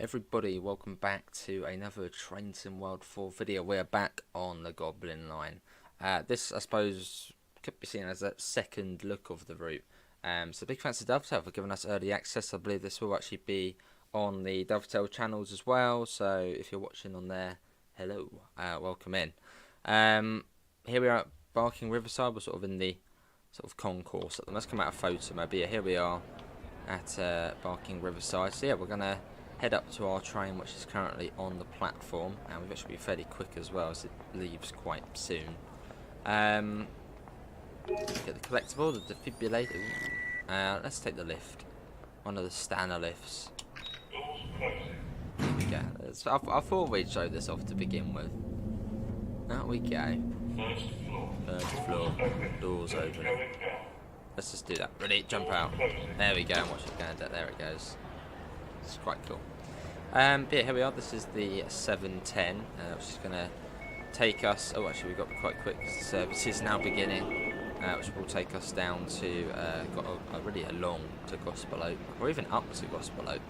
everybody, welcome back to another Train Sim World 4 video. We're back on the Goblin line. This, I suppose, could be seen as a second look of the route. So big thanks to Dovetail for giving us early access. I believe this will actually be on the Dovetail channels as well. So if you're watching on there, hello, welcome in. Here we are at Barking Riverside. We're sort of in the sort of concourse. Let's come out of photo mode. But yeah, here we are at Barking Riverside. So yeah, we're gonna head up to our train, which is currently on the platform, and we've actually been fairly quick as well, as it leaves quite soon. Get the collectible, the defibrillator. Let's take the lift, one of the Stanner lifts. There we go. I thought we'd show this off to begin with. There we go. First floor, doors open. Let's just do that. Ready? Jump out. There we go. And watch it go. There it goes. It's quite cool. But yeah, here we are. This is the 710, which is going to take us. Oh, actually, we got quite quick because the service is now beginning, which will take us down to got really along to Gospel Oak, or even up to Gospel Oak.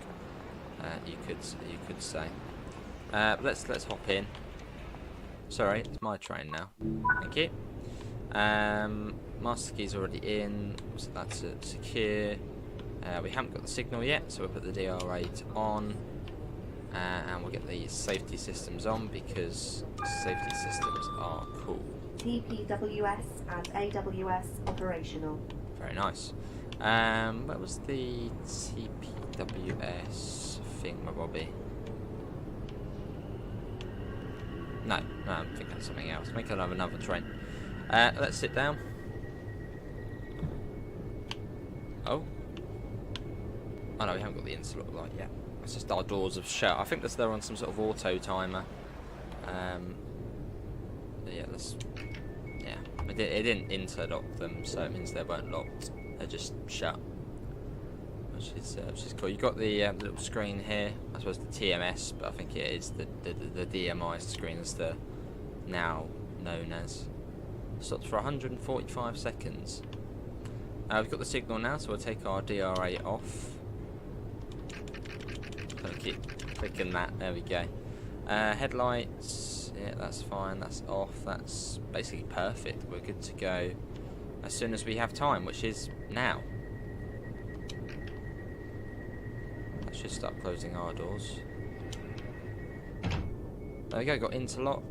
You could say. Let's hop in. Sorry, it's my train now. Thank you. Master key's already in, so that's secure. We haven't got the signal yet, so we'll put the DR8 on, and we'll get the safety systems on because safety systems are cool. TPWS and AWS operational. Very nice. What was the TPWS thing, Bobby? No, I'm thinking of something else. Make another train. Let's sit down. Oh no, we haven't got the interlock light yet. It's just our doors have shut. I think they're on some sort of auto timer. Yeah, it didn't interlock them, so it means they weren't locked. They're just shut, which is cool. You've got the little screen here. I suppose the TMS, but I think it is the DMI screen, as the now known as. Stopped for 145 seconds. We've got the signal now, so we'll take our DR8 off. Gonna keep clicking that. There we go. Headlights, yeah, that's fine. That's off. That's basically perfect. We're good to go as soon as we have time, which is now. That should start closing our doors. There we go. Got interlock.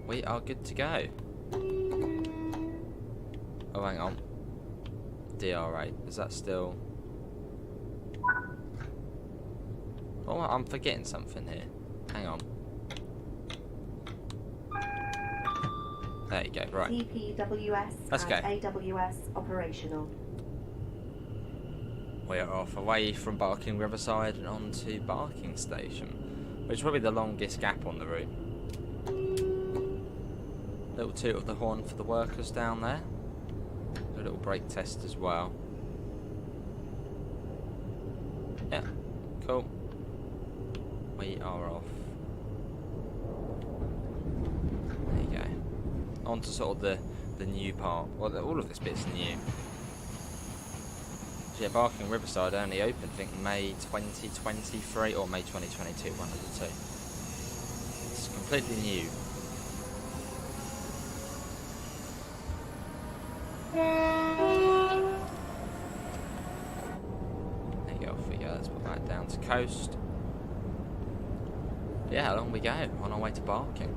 We are good to go. Oh, hang on. DR8, is that still... Oh, I'm forgetting something here. Hang on. There you go, right. TPWS Let's go. and AWS operational. We are off away from Barking Riverside and on to Barking Station, which is probably the longest gap on the route. Little toot of the horn for the workers down there. A little brake test as well. Yeah, cool. We are off. There you go. On to sort of the new part. Well, all of this bit's new. Yeah, Barking Riverside only opened, I think, May 2023 or May 2022, one of the two. It's completely new. There you go, off we go. Let's put that down to coast. Yeah, along we go, on our way to Barking.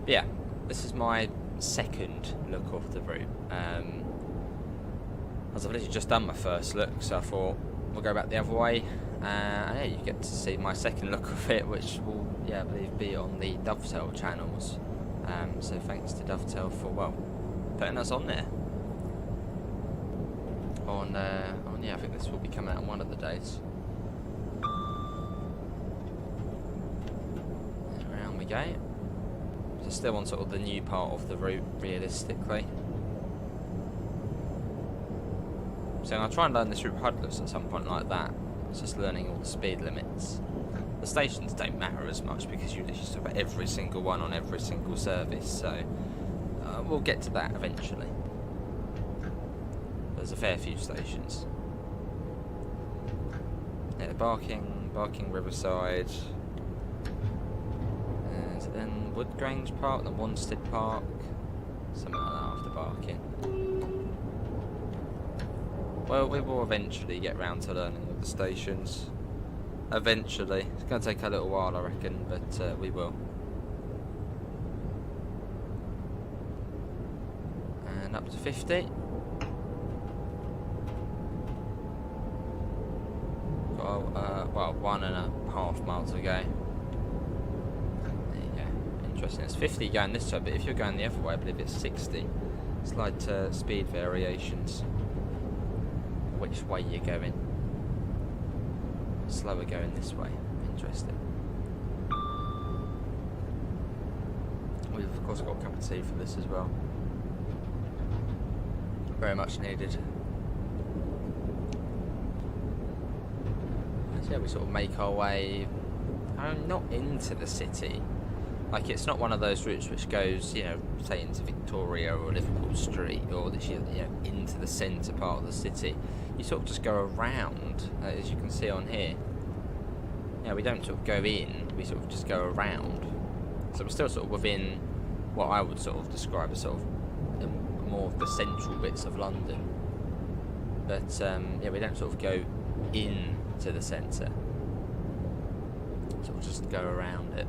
But yeah, this is my second look of the route. As I've literally just done my first look, so I thought we'll go back the other way. And yeah, you get to see my second look of it, which will, yeah, I believe, be on the Dovetail channels. So thanks to Dovetail for, well, putting us on there. Yeah, I think this will be coming out on one of the days. Around we go. So still on sort of the new part of the route, realistically. So I'll try and learn this route hardless at some point like that. It's just learning all the speed limits. The stations don't matter as much because you literally stop at every single one on every single service, so we'll get to that eventually. There's a fair few stations. Yeah, Barking Barking Riverside, and then Woodgrange Park, then Wanstead Park, something like that after Barking. Well, we will eventually get round to learning all the stations. Eventually. It's going to take a little while, I reckon, but we will. And up to 50. Got, well, 1.5 miles to go. There you go. Interesting. It's 50 going this way, but if you're going the other way, I believe it's 60. Slight speed variations. Which way you're going. Slower going this way. Interesting. We've of course got a cup of tea for this as well. Very much needed. And so yeah, we sort of make our way not into the city. Like, it's not one of those routes which goes, you know, say into Victoria or Liverpool Street, or that you know, into the centre part of the city. You sort of just go around, as you can see on here. Yeah, we don't sort of go in, we sort of just go around. So we're still sort of within what I would sort of describe as sort of more of the central bits of London. But yeah, we don't sort of go in to the centre. Sort of just go around it.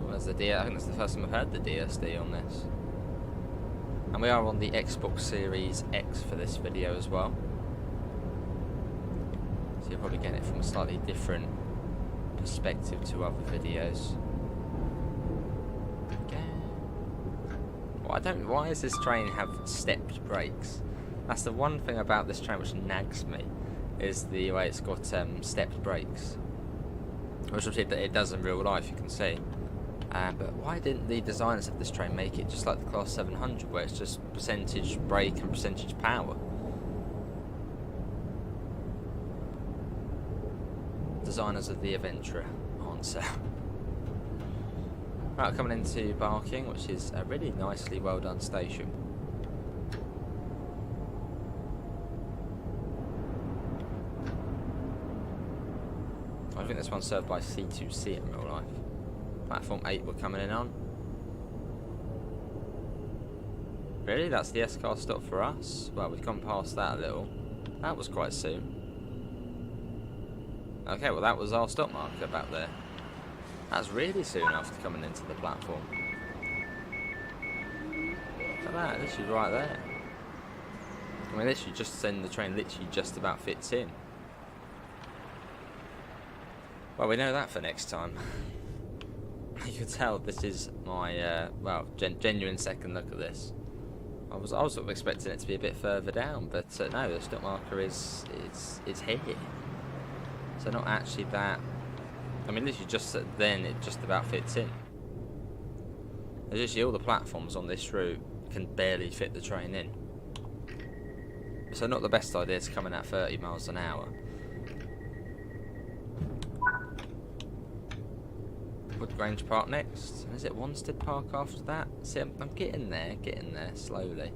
Oh, there's the deer. I think that's the first time I've heard the DSD on this. And we are on the Xbox Series X for this video as well. So you're probably getting it from a slightly different perspective to other videos. Okay. Well, why does this train have stepped brakes? That's the one thing about this train which nags me, is the way it's got stepped brakes. Which obviously it does in real life, you can see. But why didn't the designers of this train make it just like the Class 700, where it's just percentage brake and percentage power? Designers of the Adventurer answer. Right, coming into Barking, which is a really nicely well done station. I think this one's served by C2C in real life. Platform 8 we're coming in on. Really? That's the S-car stop for us? Well, we've gone past that a little. That was quite soon. Okay, well that was our stop marker back there. That's really soon after coming into the platform. Look at that, literally right there. I mean, literally just the train literally just about fits in. Well, we know that for next time. You can tell this is my, well, genuine second look at this. I was sort of expecting it to be a bit further down, but no, the stop marker is here. So not actually that. I mean, literally just then it just about fits in. There's literally all the platforms on this route can barely fit the train in. So not the best idea to come in at 30 miles an hour. Woodgrange Park next. And is it Wanstead Park after that? See, I'm getting there slowly.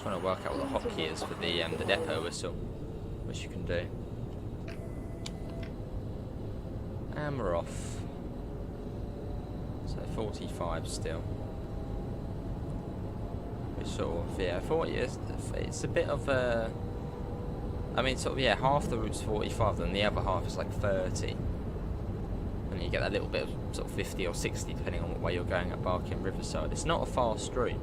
Trying to work out what the hotkey is for the depot whistle, which you can do. And we're off. So 45 still. Sort of, yeah, 40 is, it's a bit of a, I mean, sort of, yeah, half the route's 45, then the other half is like 30. And you get that little bit of sort of 50 or 60, depending on what way you're going at Barking Riverside. It's not a fast route,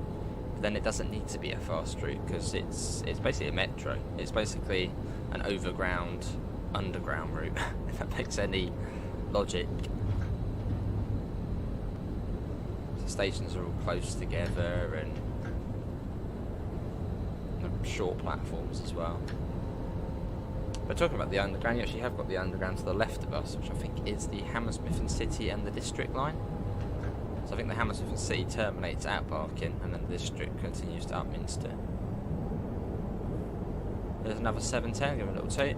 but then it doesn't need to be a fast route, because it's basically a metro. It's basically an overground, underground route, if that makes any logic. The stations are all close together, and short platforms as well. But talking about the underground, you actually have got the underground to the left of us, which I think is the Hammersmith and City and the District line. So I think the Hammersmith and City terminates at Barking, and then the District continues to Upminster. There's another 710, give it a little toot.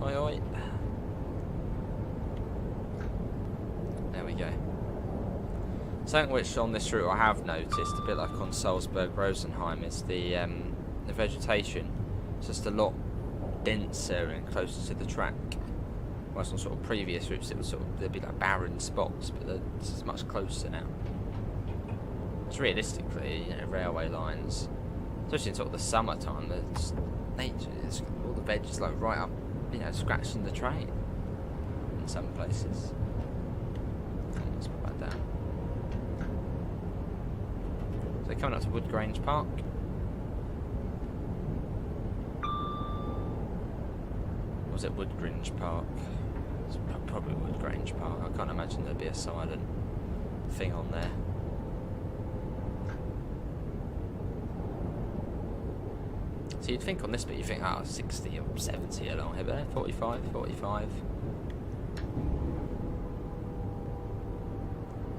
Oi oi. Something which on this route I have noticed, a bit like on Salzburg-Rosenheim, is the vegetation. It's just a lot denser and closer to the track. Whereas on sort of previous routes, it was there'd be like barren spots, but this is much closer now. It's realistically, you know, railway lines, especially in sort of the summertime, it's nature. It's all the veg is like right up, you know, scratching the train in some places. Let's put that down. So coming up to Wood Grange Park. Or was it Wood Grange Park? It's probably Wood Grange Park. I can't imagine there'd be a silent thing on there. So you'd think on this bit, you think, 60 or 70 along here, but 45, 45.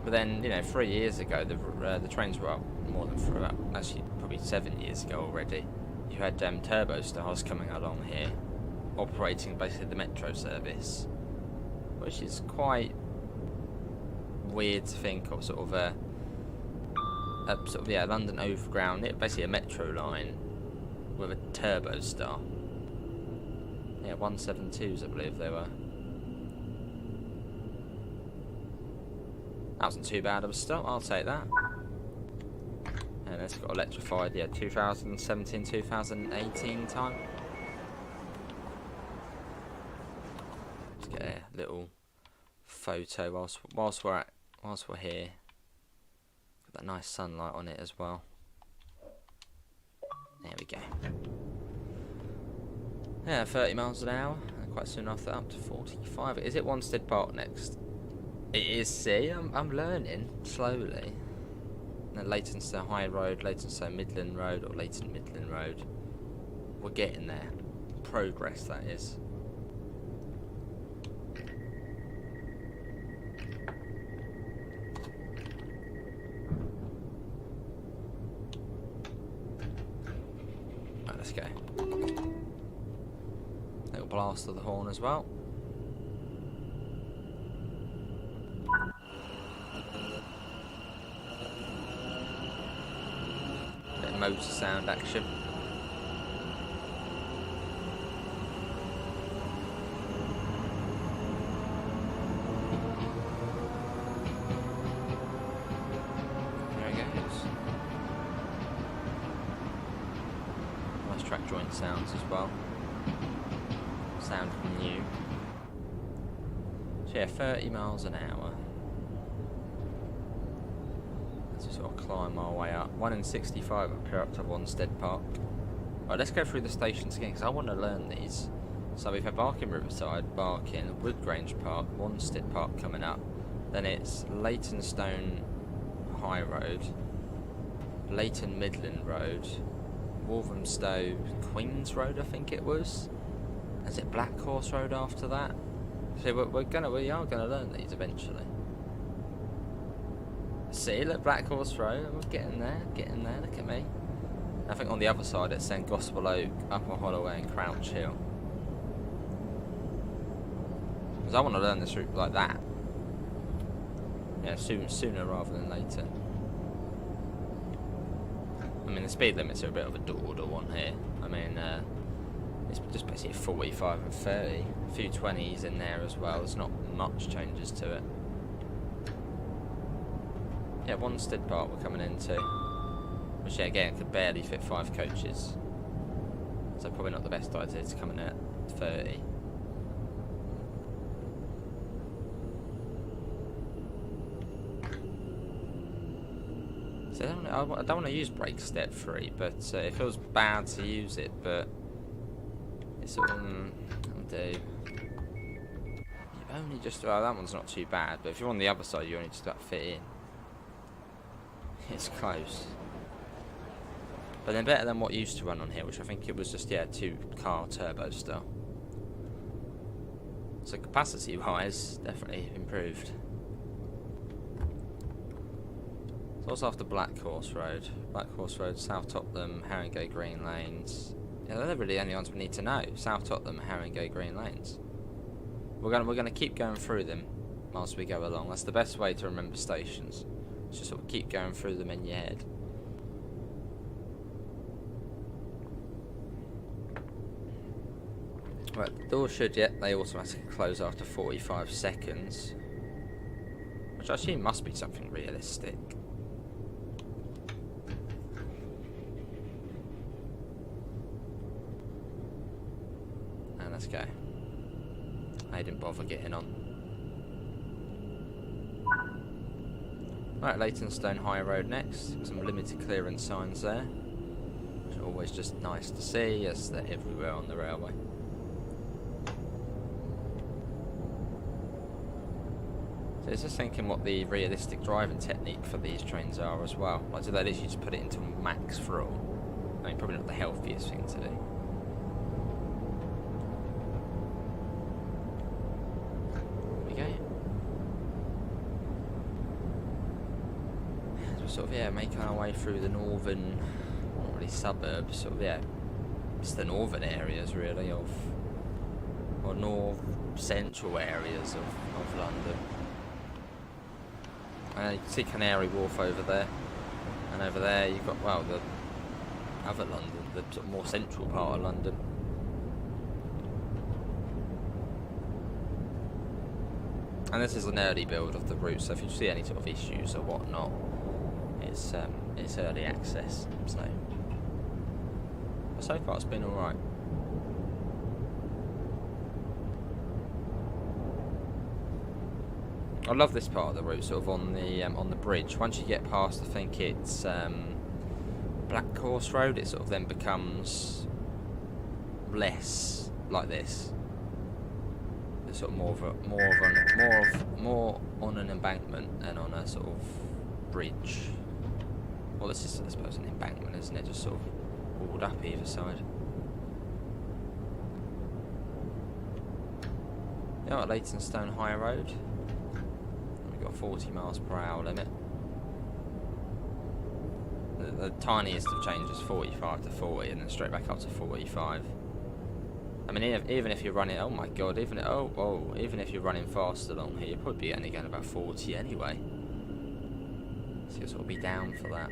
But then, you know, 3 years ago, the trains were up more than for about, actually probably 7 years ago already. You had turbo stars coming along here, operating basically the metro service, which is quite weird to think of, sort of a London Overground, basically a metro line with a turbo star. Yeah, 172s I believe they were. That wasn't too bad of a start, I'll take that. And it's got electrified, yeah, 2017, 2018 time. Let's get a little photo whilst we're here. Got that nice sunlight on it as well. There we go. Yeah, 30 miles an hour, and quite soon after up to 45. Is it Wanstead Park next? It is. See, I'm learning slowly. And Leytonstone High Road, Leytonstone Midland Road, or Leyton Midland Road. We're getting there. Progress, that is. Right, let's go. Little blast of the horn as well. Bit of motor sound action. There it goes. Nice track joint sounds as well. Sound new. So yeah, 30 miles an hour. Let's sort of climb our way up. 1 in 65 up here up to Wanstead Park. Right, let's go through the stations again because I want to learn these. So we've had Barking Riverside, Barking, Wood Grange Park, Wanstead Park coming up. Then it's Leytonstone High Road, Leyton Midland Road, Walthamstow Queens Road, I think it was. Is it Black Horse Road after that? So we are gonna learn these eventually. See, look, Black Horse Road, we're getting there, look at me. I think on the other side it's then Gospel Oak, Upper Holloway and Crouch Hill. Because I want to learn this route like that. Yeah, sooner rather than later. I mean, the speed limits are a bit of a dawder one here. I mean, it's just basically 45 and 30. A few 20s in there as well. There's not much changes to it. Yeah, Wanstead Park we're coming into. Which, yeah, again, could barely fit 5 coaches. So probably not the best idea to come in at 30. So I don't want to use brake step 3, but it feels bad to use it, but it's sort of, I'll do. You've only just, well, that one's not too bad, but if you're on the other side, you only just about fit in. It's close. But then better than what used to run on here, which I think it was just, yeah, 2-car turbo style. So capacity-wise, definitely improved. So what's after Black Horse Road? Black Horse Road, South Tottenham, Haringey Green Lanes. Yeah, they're really the only ones we need to know. South Tottenham, Haringey Green Lanes. We're gonna keep going through them whilst we go along. That's the best way to remember stations. Just sort of keep going through them in your head. Right, the door should, they automatically close after 45 seconds. Which I assume must be something realistic. And let's go. I didn't bother getting on. Right, Leytonstone High Road next. Some limited clearance signs there. Which are always just nice to see, as they're everywhere on the railway. So I was just thinking what the realistic driving technique for these trains are as well. Like, do they literally just put it into max throttle? I mean, probably not the healthiest thing to do. Sort of making our way through the northern, not really suburbs, sort of it's the northern areas really of, or north central areas of London. You can see Canary Wharf over there, and over there you've got, well, the other London, the sort of more central part of London. And this is an early build of the route, so if you see any sort of issues or whatnot, it's early access, so far it's been alright. I love this part of the route, sort of on the bridge. Once you get past, I think it's Black Horse Road, it sort of then becomes less like this. It's sort of more on an embankment and on a sort of bridge. Well, this is, I suppose, an embankment, isn't it? Just sort of walled up either side. Yeah, at Leytonstone High Road. We've got a 40 miles per hour limit. The tiniest of changes, 45 to 40, and then straight back up to 45. I mean, even if you're running, oh my god, even if you're running fast along here, you're probably only going about 40 anyway. So you'll sort of be down for that.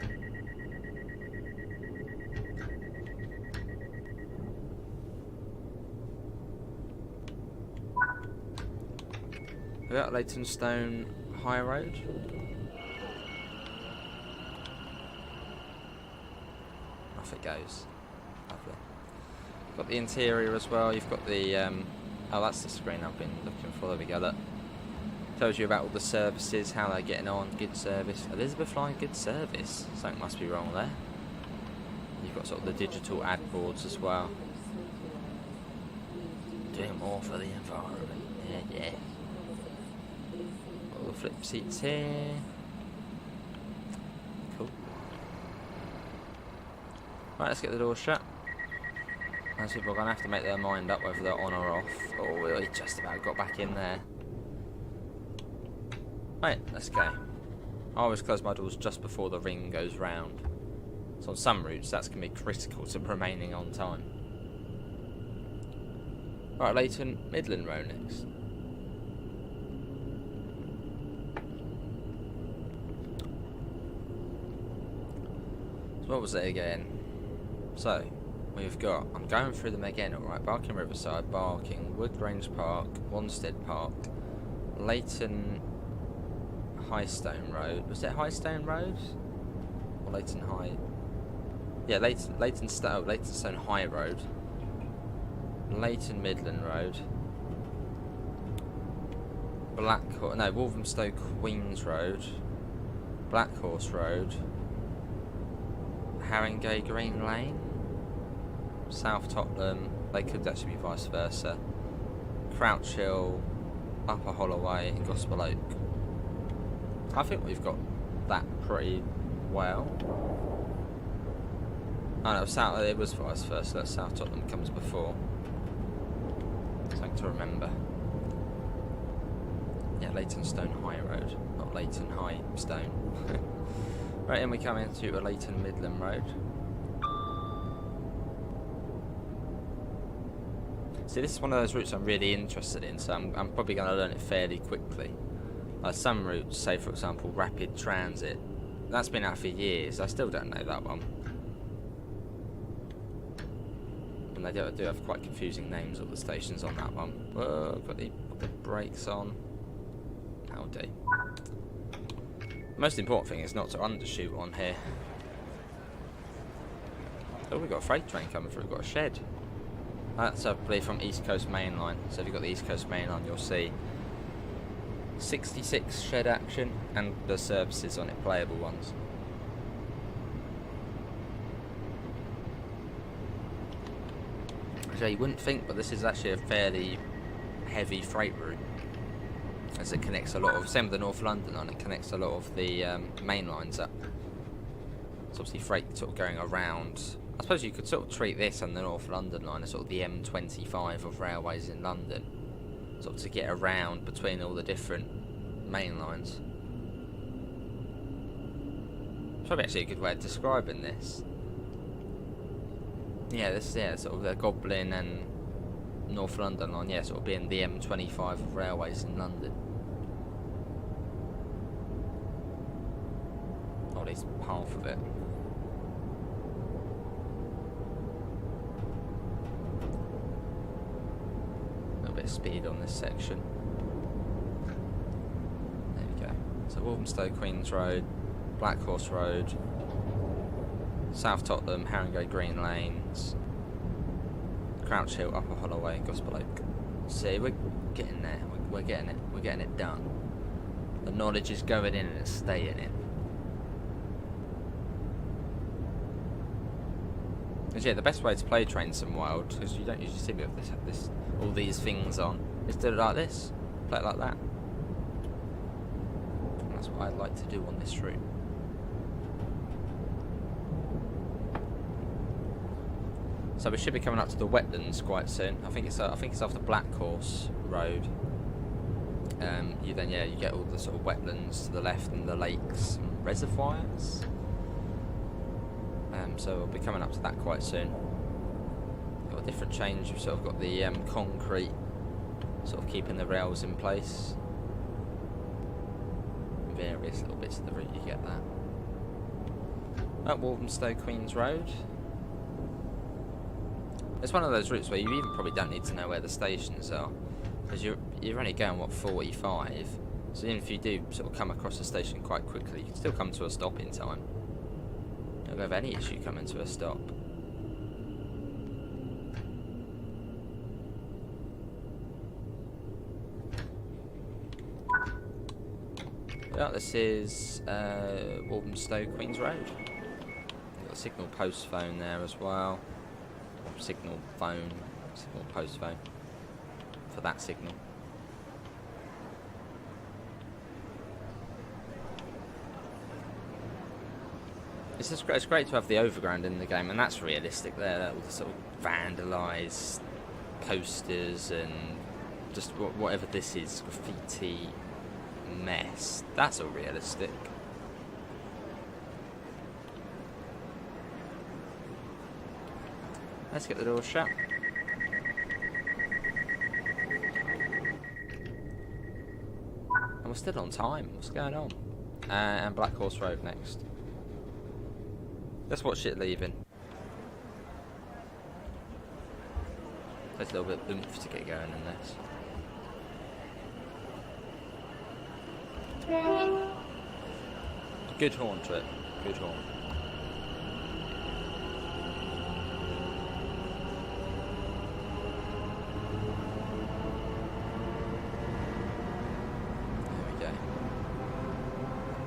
We're at Leytonstone High Road. Off it goes. Lovely. Got the interior as well. You've got the oh, that's the screen I've been looking for. There we go. Look. Tells you about all the services, how they're getting on, good service. Elizabeth Line, good service. Something must be wrong there. You've got sort of the digital ad boards as well. Doing more for the environment. Yeah. All the flip seats here. Cool. Right, let's get the door shut. Most people are going to have to make their mind up whether they're on or off. Oh, we just about got back in there. Right, let's go. I always close my doors just before the ring goes round. So on some routes, that's going to be critical to remaining on time. Right, Leighton Midland Road next. So what was it again? So, we've got, I'm going through them again, alright, Barking Riverside, Barking, Wood Grange Park, Wanstead Park, Leighton Highstone Road. Was it Highstone Road? Or Leighton High? Yeah, Leytonstone High Road. Leighton Midland Road. Walthamstow Queens Road. Black Horse Road. Haringey Green Lane. South Tottenham. They could actually be vice versa. Crouch Hill, Upper Holloway and Gospel Oak. I think we've got that pretty well. Oh no, it was vice versa. South Tottenham comes before. Something to remember. Yeah, Leytonstone High Road, not Leighton High Stone. Right, and we come into a Leighton Midland Road. See, this is one of those routes I'm really interested in, so I'm probably going to learn it fairly quickly. Some routes, say for example Rapid Transit, That's been out for years. I still don't know that one. And they do have quite confusing names of the stations on that one. Whoa, got the brakes on. Howdy. The most important thing is not to undershoot on here. Oh, we've got a freight train coming through. We've got a shed. That's, I believe, from East Coast Main Line. So if you've got the East Coast Main Line, you'll see 66 shed action and the services on it, playable ones. So you wouldn't think, but this is actually a fairly heavy freight route, as it connects a lot of, same with the North London line, it connects a lot of the main lines up. It's obviously freight sort of going around. I suppose you could sort of treat this and the North London line as sort of the M25 of railways in London, sort of to get around between all the different main lines. It's probably actually a good way of describing this. Yeah, this sort of the Goblin and North London line, yeah, sort of being the M25 of railways in London. Or at least half of it. A little bit of speed on this section. There we go. So Walthamstow, Queens Road, Black Horse Road, South Tottenham, Haringey Green Lanes, Crouch Hill, Upper Holloway, Gospel Oak. See, we're getting there. We're getting it. We're getting it done. The knowledge is going in and it's staying in. Because yeah, the best way to play Train Sim Wild, because you don't usually see me with this all these things on, is do it like this, play it like that. And that's what I'd like to do on this route. So we should be coming up to the wetlands quite soon. I think it's off the Black Horse Road. You get all the sort of wetlands to the left and the lakes and reservoirs. So we'll be coming up to that quite soon. Got a different change. We've sort of got the concrete, sort of keeping the rails in place. Various little bits of the route you get that. At Walthamstow, Queens Road. It's one of those routes where you even probably don't need to know where the stations are, because you're only going, what, 45, so even if you do sort of come across a station quite quickly, you can still come to a stop in time. You don't have any issue coming to a stop. Yeah, this is Walthamstow, Queens Road. Got a signal post phone there as well. Signal post phone for that signal. It's great to have the overground in the game, and that's realistic there, all the sort of vandalised posters and just whatever this is, graffiti mess, that's all realistic. Let's get the door shut. And we're still on time. What's going on? And Black Horse Road next. Let's watch it leaving. There's a little bit of oomph to get going in this. Good horn to it. Good horn.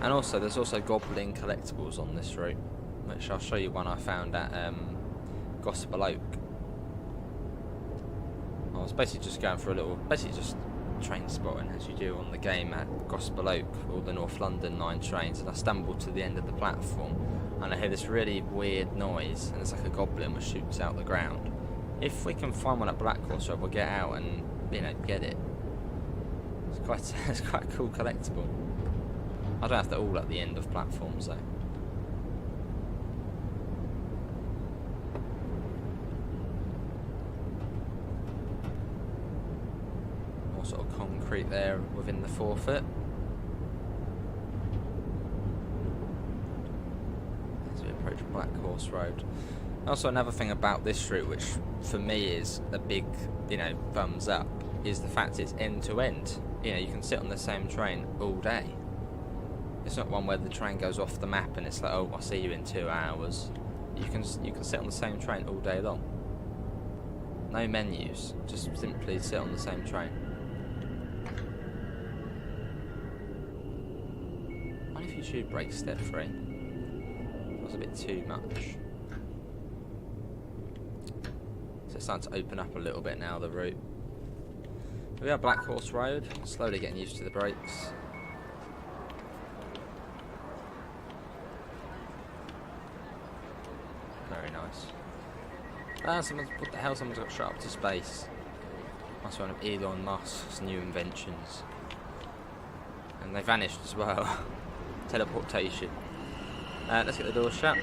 And also, there's also Goblin Collectibles on this route, which I'll show you one I found at Gospel Oak. I was basically just going for just train spotting as you do on the game at Gospel Oak, all the North London line trains, and I stumbled to the end of the platform and I hear this really weird noise, and it's like a goblin which shoots out the ground. If we can find one at Black Horse Road, we'll get out and, get it. It's quite a cool collectible. I don't have to all at the end of platforms though. More sort of concrete there within the forefoot. crossroad. Also, another thing about this route, which for me is a big, thumbs up, is the fact it's end to end. You can sit on the same train all day. It's not one where the train goes off the map and it's like, oh, I'll see you in 2 hours. You can sit on the same train all day long. No menus, just simply sit on the same train. What if you should brake step free? That was a bit too much. So it's starting to open up a little bit now, the route. Here we are, Black Horse Road. Slowly getting used to the brakes. Very nice. What the hell? Someone's got shot up to space. That's one of Elon Musk's new inventions. And they vanished as well. Teleportation. Let's get the door shut.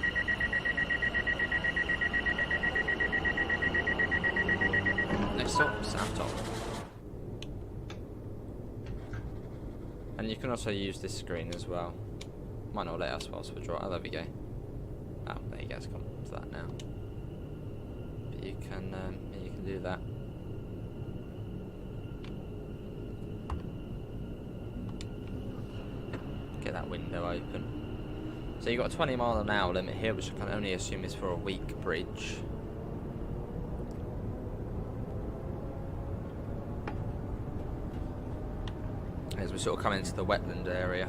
Next stop, South Top. And you can also use this screen as well. Might not let us whilst we draw. Oh, there we go. Oh, there you go. It's come to that now. But you can do that. Get that window open. So you've got a 20 mph limit here, which I can only assume is for a weak bridge. As we sort of come into the wetland area.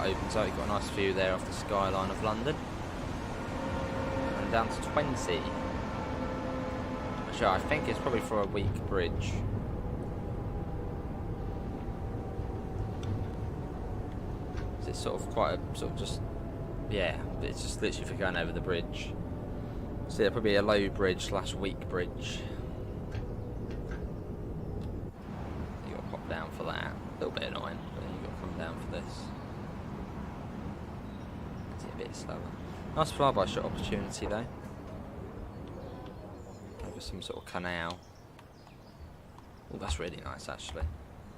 Opens up, you've got a nice view there of the skyline of London. And down to 20. Which I think is probably for a weak bridge. It's sort of quite a sort of just, yeah, it's just literally for going over the bridge. So yeah, probably a low bridge / weak bridge. You got to pop down for that. A little bit annoying, but then you got to come down for this. A bit slower. Nice flyby shot opportunity though. Over some sort of canal. Oh, that's really nice actually.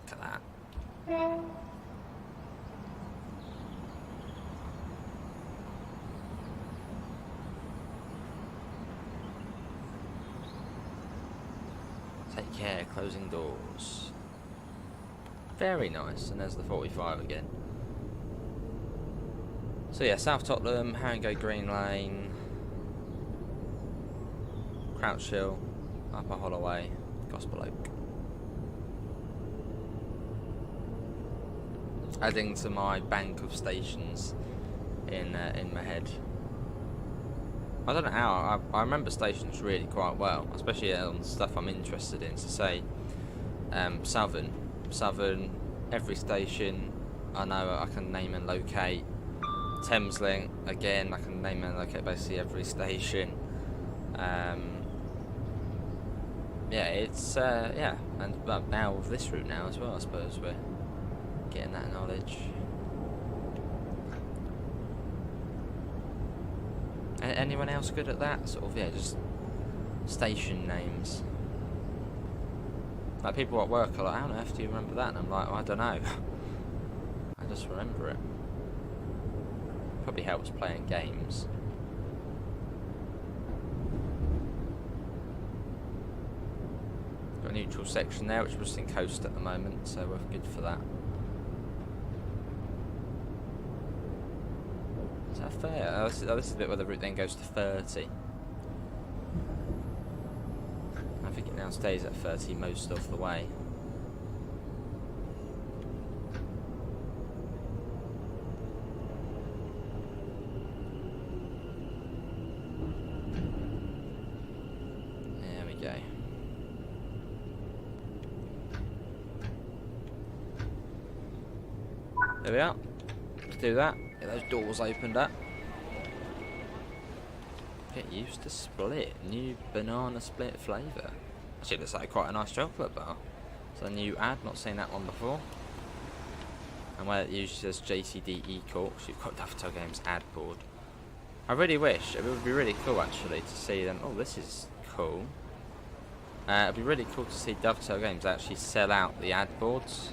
Look at that. Take care, closing doors. Very nice, and there's the 45 again. So yeah, South Tottenham, Haringey Green Lane, Crouch Hill, Upper Holloway, Gospel Oak. Adding to my bank of stations in my head. I don't know how, I remember stations really quite well, especially on stuff I'm interested in. So say Southern, every station I know I can name and locate. Thameslink, again, I can name and locate basically every station. Yeah, it's, yeah, and but now with this route now as well, I suppose we're getting that knowledge. Anyone else good at that? Sort of, yeah, just station names. Like people at work are like, how on earth do you remember that? And I'm like, well, I don't know. I just remember it. Probably helps playing games. Got a neutral section there, which we're just in coast at the moment, so we're good for that. Is that fair? Oh, this is the bit where the route then goes to 30. I think it now stays at 30 most of the way. There we go. There we are. Let's do that. Get those doors opened up. Get used to split. New banana split flavour. Actually, looks like quite a nice chocolate bar. So a new ad, not seen that one before. And where it usually says JCDE Corp, so you've got Dovetail Games ad board. I really wish, it would be really cool actually to see them. Oh, this is cool. It'd be really cool to see Dovetail Games actually sell out the ad boards.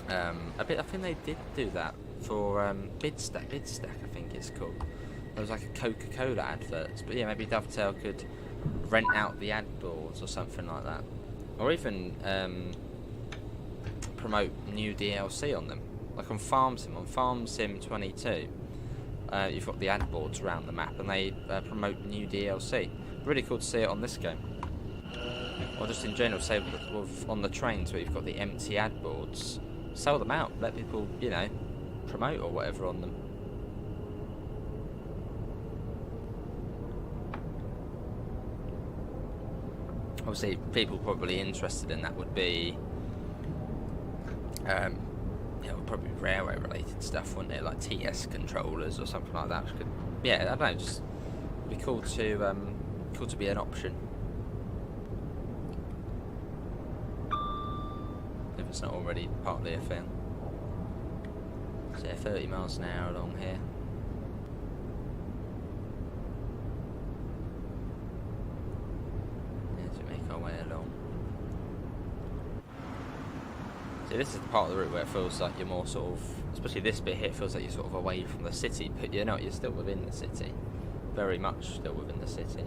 I think they did do that for Bidstack. Bidstack, I think it's called. There was like a Coca-Cola advert, but yeah, maybe Dovetail could rent out the ad boards or something like that, or even promote new DLC on them, like on Farm Sim 22. You've got the ad boards around the map, and they promote new DLC. Really cool to see it on this game. Or just in general, say on the trains where you've got the empty ad boards, sell them out, let people, you know, promote or whatever on them. Obviously, people probably interested in that would be, probably railway related stuff, wouldn't it? Like TS controllers or something like that. Which could, yeah, I don't know, just be cool to be an option. If it's not already partly a thing. So yeah, 30 miles an hour along here. As we make our way along. See, this is the part of the route where it feels like you're more sort of, especially this bit here, it feels like you're sort of away from the city, but you know, you're still within the city. Very much still within the city.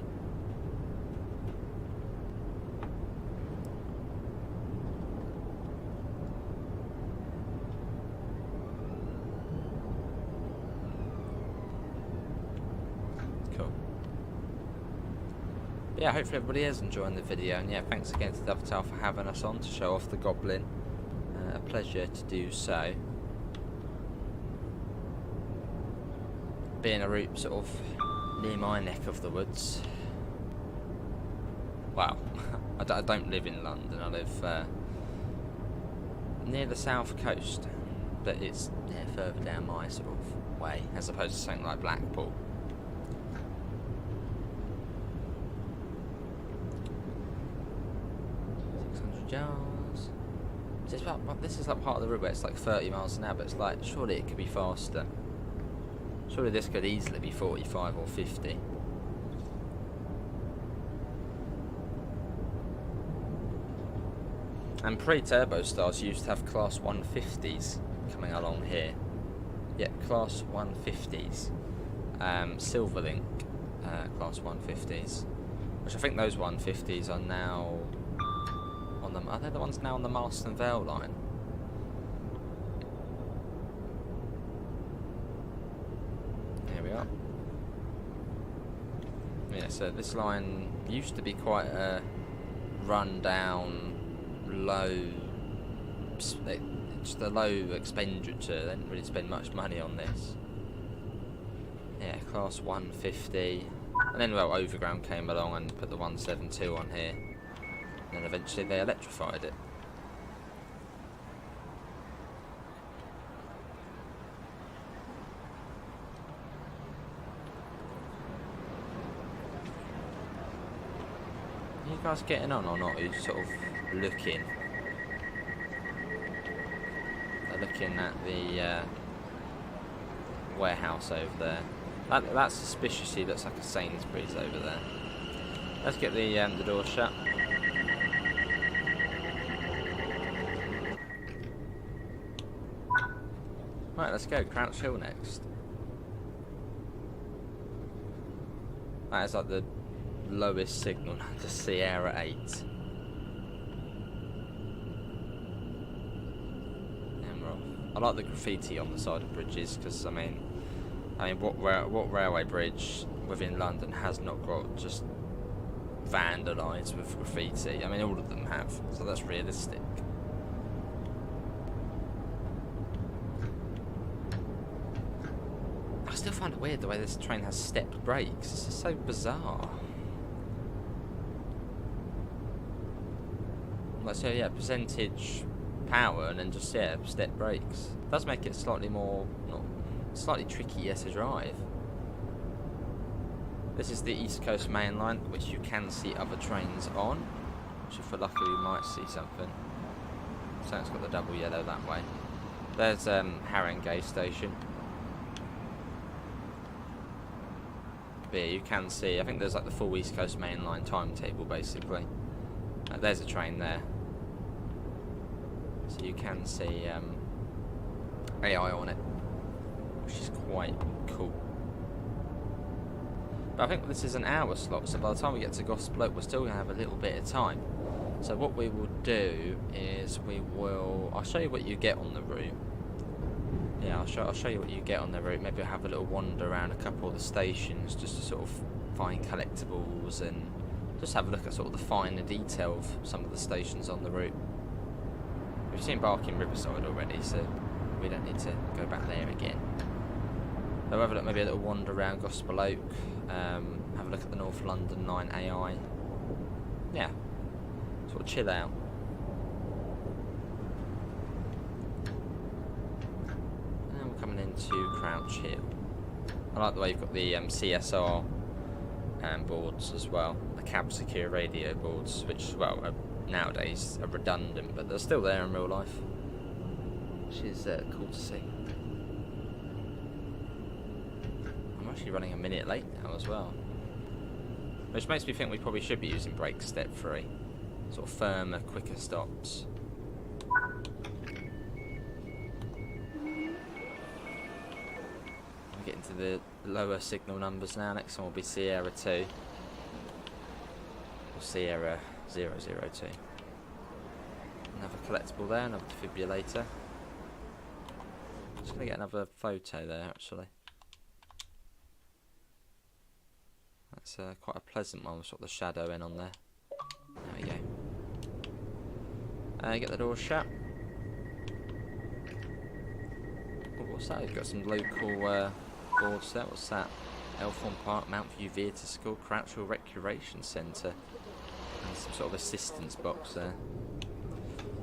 Cool. Yeah, hopefully everybody is enjoying the video, and yeah, thanks again to Dovetail for having us on to show off the Goblin. A pleasure to do so. Being a route sort of near my neck of the woods. Well, I don't live in London, I live near the south coast, but it's further down my sort of way, as opposed to something like Blackpool. Yards. This is like part of the route where it's like 30 miles an hour, but it's like, surely it could be faster. Surely this could easily be 45 or 50. And pre-Turbo Stars used to have Class 150s coming along here. Yeah, Class 150s. Silverlink Class 150s. Which I think those 150s are now... Are they the ones now on the Marston Vale line? Here we are. Yeah, so this line used to be quite a run-down, low... just a low expenditure. They didn't really spend much money on this. Yeah, Class 150. And then, well, Overground came along and put the 172 on here. And eventually they electrified it. Are you guys getting on or not? Are you sort of looking? They're looking at the warehouse over there. That suspiciously looks like a Sainsbury's over there. Let's get the door shut. Right, let's go. Crouch Hill next. That is like the lowest signal to Sierra 8. And we're off. I like the graffiti on the side of bridges because I mean, what railway bridge within London has not got just vandalised with graffiti? I mean, all of them have, so that's realistic. I still find it weird the way this train has stepped brakes. It's just so bizarre. Like, so yeah, percentage power and then just, yeah, step brakes. It does make it slightly more, slightly trickier to drive. This is the East Coast Main Line, which you can see other trains on. Which if we're lucky we might see something. So it's got the double yellow that way. There's Haringey Station. But yeah, you can see, I think there's like the full East Coast Main Line timetable basically. There's a train there. So you can see AI on it, which is quite cool. But I think this is an hour slot, so by the time we get to Gospel Oak, we're still going to have a little bit of time. So what we will do is I'll show you what you get on the route. Yeah, I'll show you what you get on the route. Maybe I'll have a little wander around a couple of the stations just to sort of find collectibles and just have a look at sort of the finer detail of some of the stations on the route. We've seen Barking Riverside already, so we don't need to go back there again. So have a look, maybe a little wander around Gospel Oak, have a look at the North London line AI. Yeah, sort of chill out. And we're coming into Crouch Hill. I like the way you've got the CSR boards as well, the cab secure radio boards, which, well, nowadays are redundant, but they're still there in real life, which is cool to see. I'm actually running a minute late now as well, which makes me think we probably should be using brake step 3, sort of firmer, quicker stops. I'm getting to the lower signal numbers now. Next one will be Sierra 2 or Sierra 002. Another collectible there, another defibrillator. Just gonna get another photo there actually. That's quite a pleasant one with sort of the shadow in on there. There we go. Get the door shut. Oh, what's that? We've got some local boards there. What's that? Elthorn Park, Mount View Theatre School, Crouchville Recreation Centre. And some sort of assistance box there.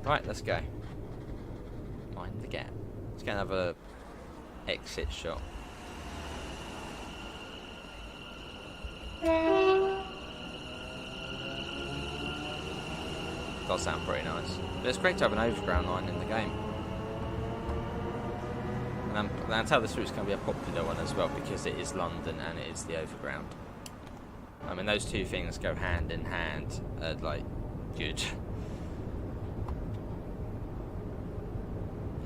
Right, let's go. Mind the gap. Let's get another exit shot. Does sound pretty nice. But it's great to have an overground line in the game. And I tell this route's going to be a popular one as well because it is London and it is the overground. I mean, those two things go hand in hand, like, good.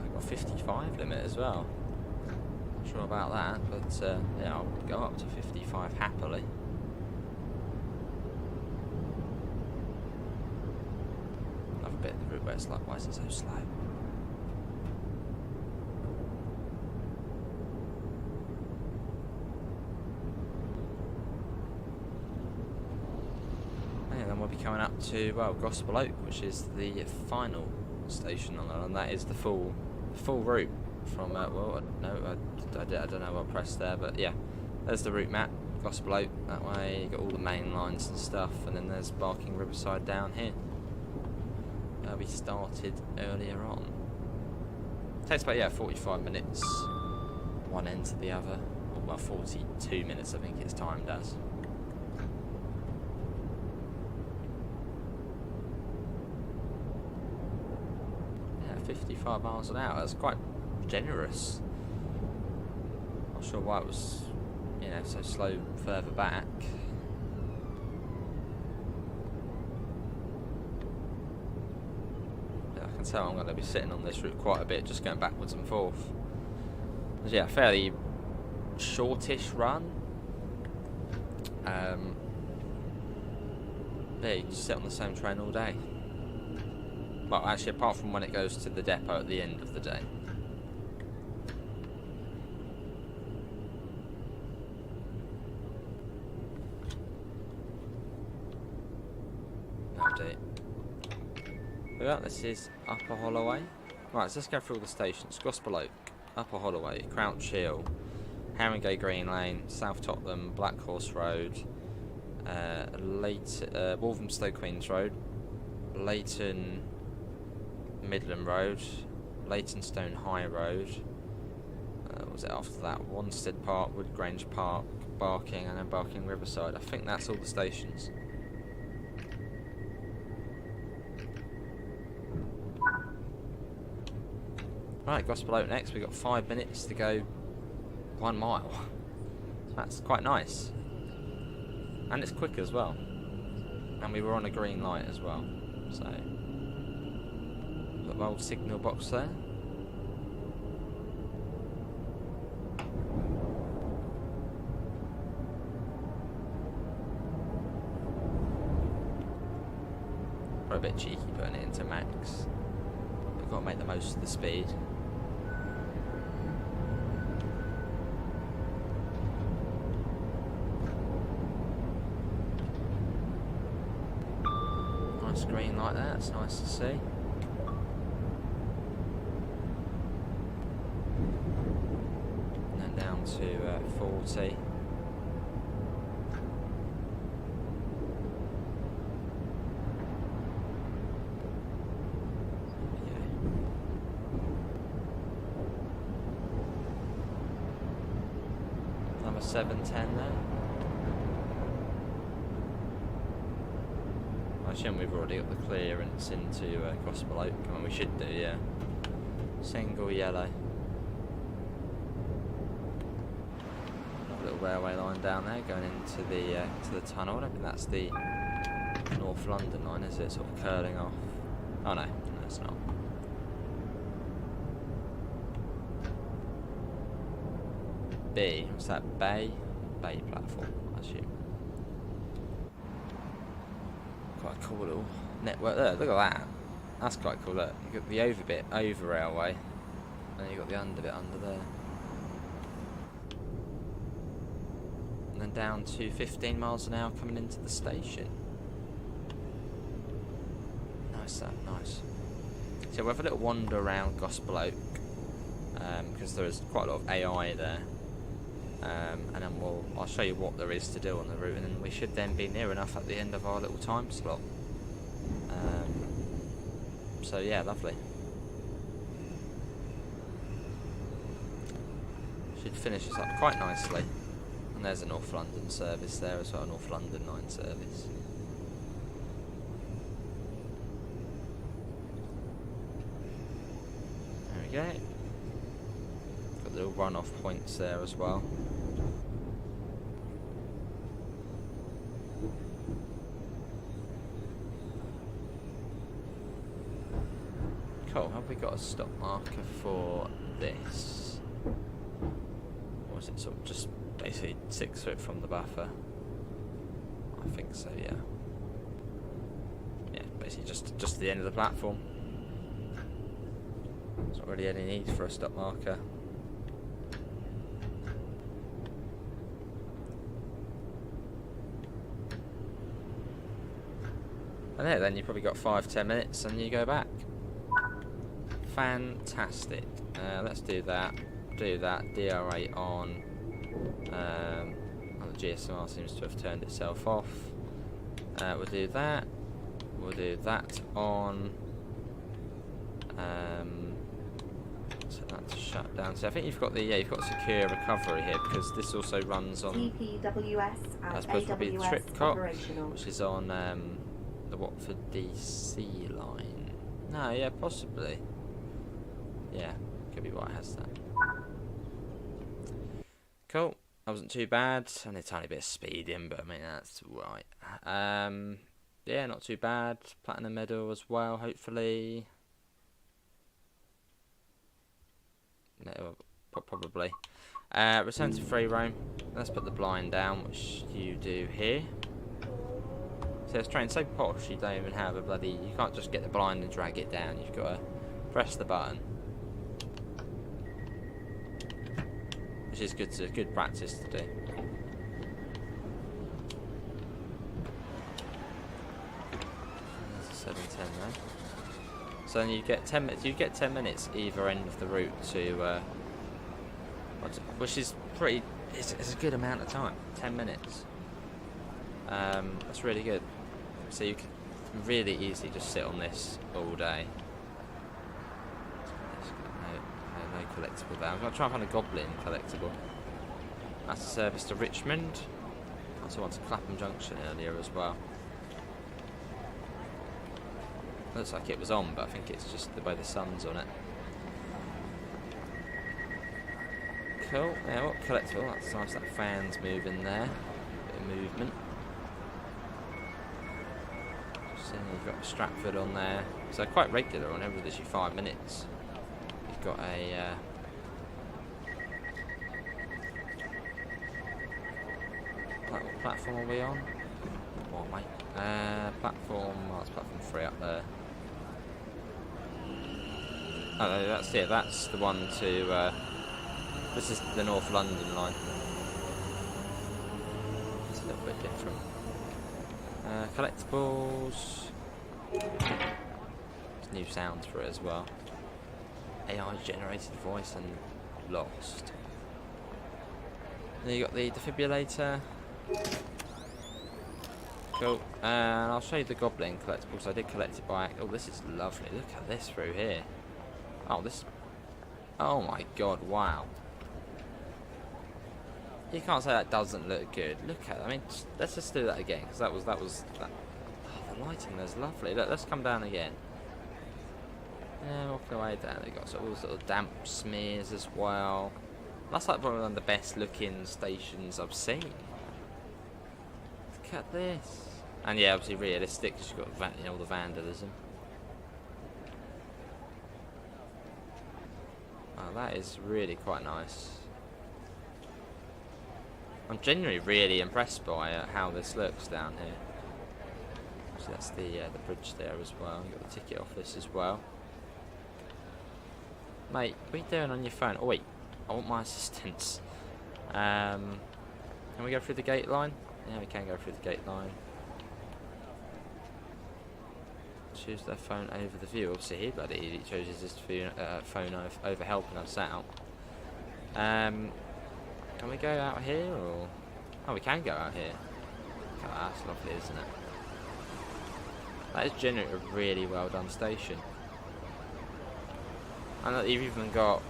I've got a 55 limit as well. Not sure about that, but yeah, I'll go up to 55 happily. Another bit of the route where it's like, why is it so slow? We'll be coming up to, well, Gospel Oak, which is the final station on that, and that is the full route from well, no, I don't know what I pressed there, but yeah, there's the route map. Gospel Oak that way, you got all the main lines and stuff, and then there's Barking Riverside down here where we started earlier on. It takes about 45 minutes one end to the other, or well, 42 minutes I think it's timed as. 55 miles an hour, that's quite generous. Not sure why it was, so slow further back. Yeah, I can tell I'm going to be sitting on this route quite a bit, just going backwards and forth. But yeah, fairly shortish run. Yeah, you just sit on the same train all day. Well, actually, apart from when it goes to the depot at the end of the day. Update. Well, this is Upper Holloway. Right, so let's go through all the stations. Gospel Oak, Upper Holloway, Crouch Hill, Haringey Green Lane, South Tottenham, Black Horse Road, Wolverhampton Queens Road, Leighton Midland Road, Leytonstone High Road, what was it after that? Wanstead Park, Wood Grange Park, Barking, and then Barking Riverside. I think that's all the stations. Right, Gospel Oak next. We've got 5 minutes to go 1 mile. That's quite nice. And it's quick as well. And we were on a green light as well. So, got my old signal box there. A bit cheeky putting it into max. We've got to make the most of the speed. Nice green like that, it's nice to see. And then down to 40. Number 710 there. I assume we've already got the clearance into Gospel Oak. I mean, we should do, yeah. Single yellow. Little railway line down there going into the tunnel. I don't think that's the North London line, is it? Sort of curling off. Oh no, it's not. B, what's that? Bay platform, I assume. Quite a cool little network there. Look at that. That's quite cool. Look, you got the over bit over railway, and you got the under bit under there. And then down to 15 miles an hour coming into the station. Nice, that, nice. So we'll have a little wander around Gospel Oak, because there is quite a lot of AI there. And then I'll show you what there is to do on the route, and then we should then be near enough at the end of our little time slot. So yeah, lovely. Should finish us up quite nicely. And there's a North London service there as well, a North London line service. There we go. Got little run-off points there as well. Cool, have we got a stop marker for this? Or is it sort of just basically 6 foot from the buffer? I think so, yeah. Yeah, basically just the end of the platform. There's not really any need for a stop marker. And there, then you've probably got 5-10 minutes and you go back. Fantastic. Let's do that. Do that. DR8 on. The GSMR seems to have turned itself off. We'll do that. We'll do that on. Set that to shut down. So I think you've got you've got secure recovery here, because this also runs on. TPWS and I suppose probably the AWS Tripcott, operational. which is on the Watford DC line. No, yeah, possibly. Yeah, could be why it has that. Cool. That wasn't too bad. Only a tiny bit of speeding, but I mean that's right. Yeah, not too bad. Platinum medal as well, hopefully. No, probably. Return to free roam. Let's put the blind down, which you do here. So this train's so posh, you don't even have a bloody. You can't just get the blind and drag it down. You've got to press the button, which is good practice to do. There's a 710 there. So then you get 10 minutes. You get 10 minutes either end of the route to, which is pretty. It's a good amount of time. 10 minutes. That's really good. So you can really easily just sit on this all day. No collectible there. I'm going to try and find a goblin collectible. That's a service to Richmond. I also went to Clapham Junction earlier as well. Looks like it was on, but I think it's just the way the sun's on it. Cool. Yeah, what collectible? That's nice. That fan's moving there. Bit of movement. Just seeing we've got Stratford on there. So quite regular on every literally 5 minutes. You've got a what platform are we on? What, mate? Platform. Oh, it's platform 3 up there. Oh, no, that's it. That's the one to. This is the North London line. It's a little bit different. Collectibles. There's new sounds for it as well. AI generated voice and lost. Then you got the defibrillator. Cool. And I'll show you the Goblin collectibles. I did collect it by. Oh, this is lovely. Look at this through here. Oh, this. Oh my god! Wow. You can't say that doesn't look good. Look at it. I mean, let's just do that again because that was that. Oh, the lighting there's lovely. Look, let's come down again. Yeah, walk the way down. They got sort of all those little damp smears as well. That's like probably one of the best looking stations I've seen. Look at this. And yeah, obviously realistic because you've got all the vandalism. Oh, that is really quite nice. I'm genuinely really impressed by how this looks down here. So that's the bridge there as well. You've got the ticket office as well. Mate, what are you doing on your phone? Oh wait, I want my assistance. Can we go through the gate line? Yeah, we can go through the gate line. Choose their phone over the view. Obviously he bloody idiot chooses his phone over helping us out. Can we go out here or? Oh, we can go out here. Oh, that's lovely, isn't it? That is generally a really well done station. And you've even got,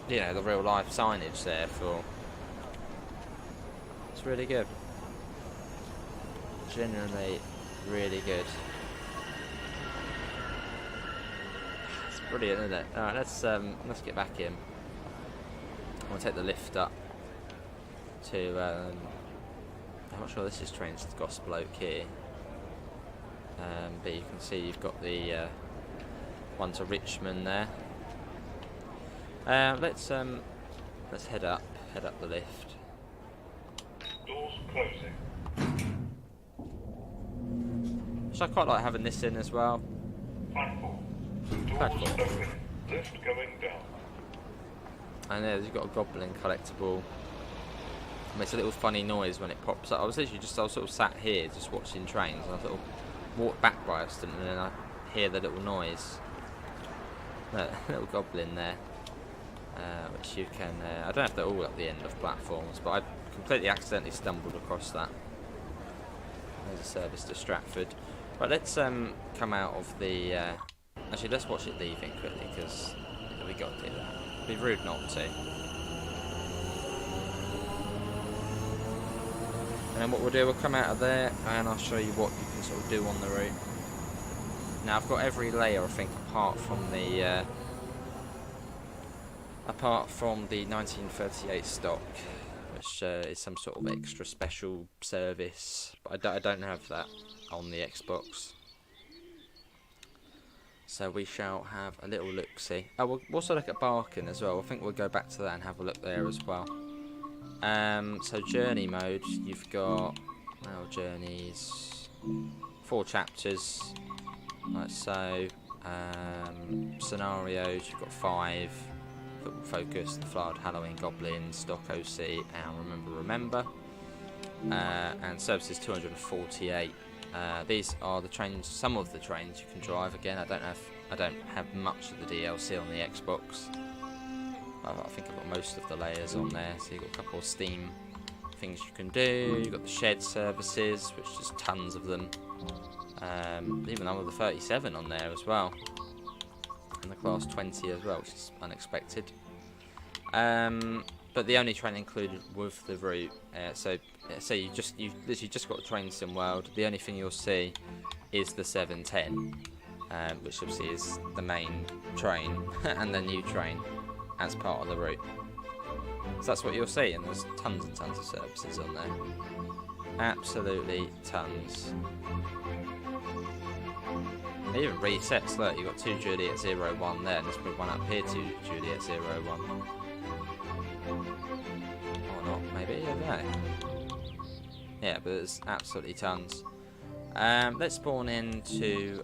you know, the real life signage there for. It's really good. Genuinely, really good. It's brilliant, isn't it? All right, let's get back in. I'll take the lift up to. I'm not sure this is trains to Gospel Oak here, but you can see you've got the one to Richmond there. Let's head up the lift. Doors closing. So I quite like having this in as well. Platform. Doors Platform. open. Lift going down. And there you've got a Goblin collectible. It makes a little funny noise when it pops up. I was sort of sat here just watching trains, and I sort of walked back by accident, and then I hear the little noise. Look, little Goblin there, which you can. I don't know if they're all at the end of platforms, but I completely accidentally stumbled across that. There's a service to Stratford. Right, let's come out of the. Actually, let's watch it leaving quickly because we got to do that. It'd be rude not to. And then what we'll do, we'll come out of there and I'll show you what you can sort of do on the route. Now I've got every layer, I think, apart from the 1938 stock, which is some sort of extra special service. But I don't have that on the Xbox. So we shall have a little look-see. Oh, we'll also look at Barking as well. I think we'll go back to that and have a look there as well. So journey mode, you've got journeys, 4 chapters, like so. Scenarios, you've got 5. Football Focus, The Flood, Halloween, Goblin, Stock OC, and Remember. And services 248. These are the trains, some of the trains you can drive. Again, I don't have much of the DLC on the Xbox. I think I've got most of the layers on there. So you've got a couple of Steam things you can do. You've got the shed services, which is tons of them. Even though the 37 on there as well, and the class 20 as well, which is unexpected. But the only train included with the route. So you've literally just got Train Sim World. The only thing you'll see is the 710, which obviously is the main train and the new train as part of the route. So that's what you'll see, and there's tons and tons of services on there. Absolutely tons. It even resets. Look, you've got 2 Juliet 01 there, and there's probably one up here, 2 Juliet 01. Or not, maybe, I don't know. Yeah, but there's absolutely tons. Let's spawn into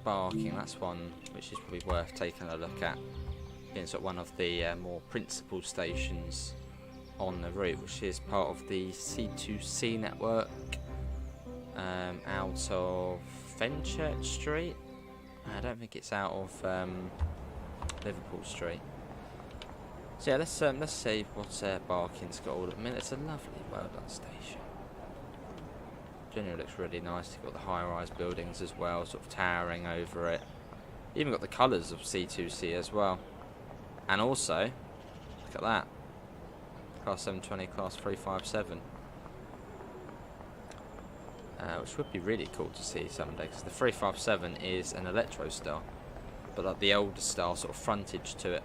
Barking. That's one which is probably worth taking a look at. Being sort of one of the more principal stations on the route, which is part of the C2C network, out of Fenchurch Street. I don't think it's out of Liverpool Street. So yeah, let's see what Barking's got all. I mean, it's a lovely, well done station. Generally looks really nice. You've got the high-rise buildings as well, sort of towering over it. Even got the colours of C2C as well. And also, look at that. Class 720, Class 357. Which would be really cool to see someday, because the 357 is an Electro Star, but like the older style sort of frontage to it.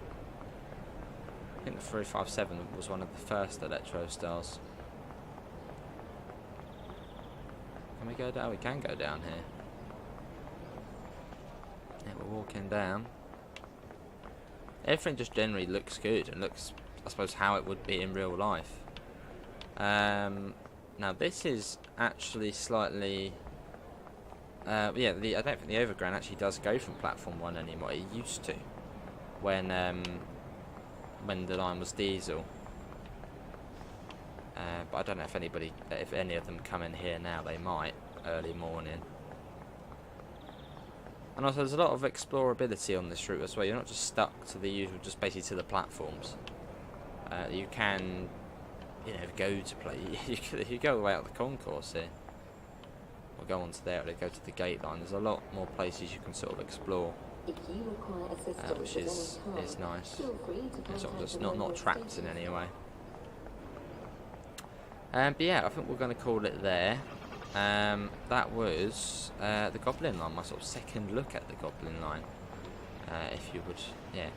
I think the 357 was one of the first Electro Stars. Can we go down? We can go down here. Yeah, we're walking down. Everything just generally looks good and looks, I suppose, how it would be in real life. Now this is actually slightly, yeah. I don't think the overground actually does go from platform 1 anymore. It used to, when the line was diesel. But I don't know if any of them come in here now. They might early morning. And also, there's a lot of explorability on this route as well. You're not just stuck to the usual, just basically to the platforms. You can, you know, go to play. You go all the way out the concourse here, or go onto there, or go to the gate line. There's a lot more places you can sort of explore, which is nice. It's sort of just not trapped in any way. But yeah, I think we're going to call it there. That was the Goblin Line, my sort of second look at the Goblin Line. If you would, yeah,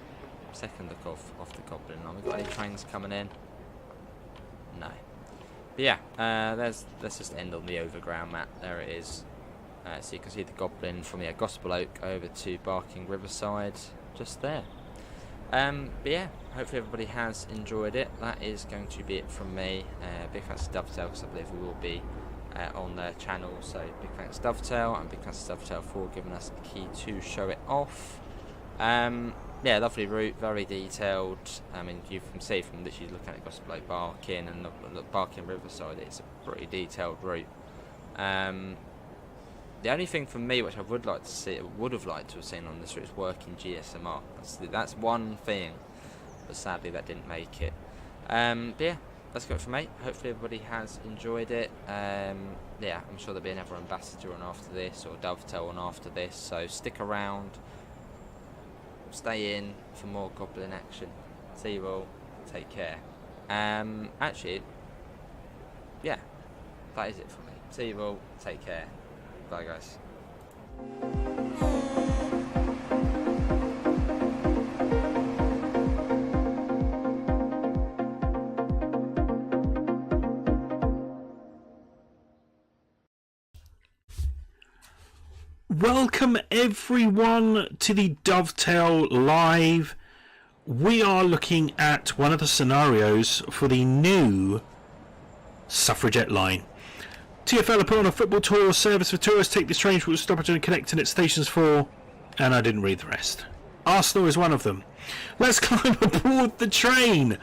second look off the Goblin Line. We've got any trains coming in? No. But yeah, let's just end on the overground map. There it is. So you can see the Goblin from Gospel Oak over to Barking Riverside, just there. But yeah, hopefully everybody has enjoyed it. That is going to be it from me. Big thanks to Dovetail, because I believe we will be on their channel. So big thanks to Dovetail, and big thanks to Dovetail for giving us the key to show it off. Yeah, lovely route, very detailed. I mean, you can see from literally looking at Gospel Oak Barking and Barking Riverside, it's a pretty detailed route. The only thing for me which I would like to see, would have liked to have seen on this route, is working GSMR. That's one thing, but sadly that didn't make it. But yeah, that's good for me. Hopefully everybody has enjoyed it. Yeah, I'm sure there'll be another ambassador on after this, or Dovetail on after this, so stick around, stay in for more Goblin action. See you all, take care. Actually, yeah, that is it for me. See you all, take care. Bye guys. Welcome everyone to the Dovetail Live. We are looking at one of the scenarios for the new suffragette line. TfL are put on a football tour service for tourists. Take this train for stoppage and connecting at stations for, and I didn't read the rest. Arsenal is one of them. Let's climb aboard the train.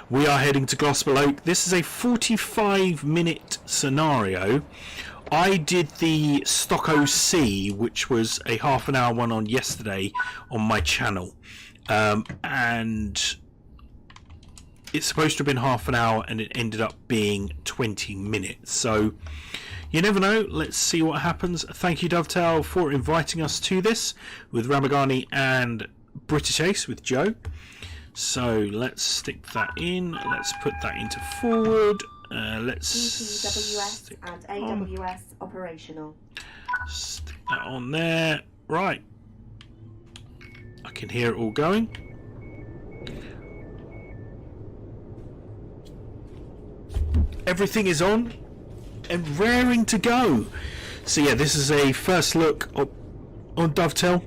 We are heading to Gospel Oak. This is a 45-minute scenario. I did the Stock OC, which was a half-an-hour one on yesterday on my channel, and it's supposed to have been half an hour, and it ended up being 20 minutes. So you never know. Let's see what happens. Thank you, Dovetail, for inviting us to this with Ramagani and British Ace with Joe. So let's stick that in. Let's put that into forward. Let's EPWS and AWS operational. Stick that on there. Right. I can hear it all going. Everything is on and raring to go. So yeah, this is a first look. Oh, on Dovetail.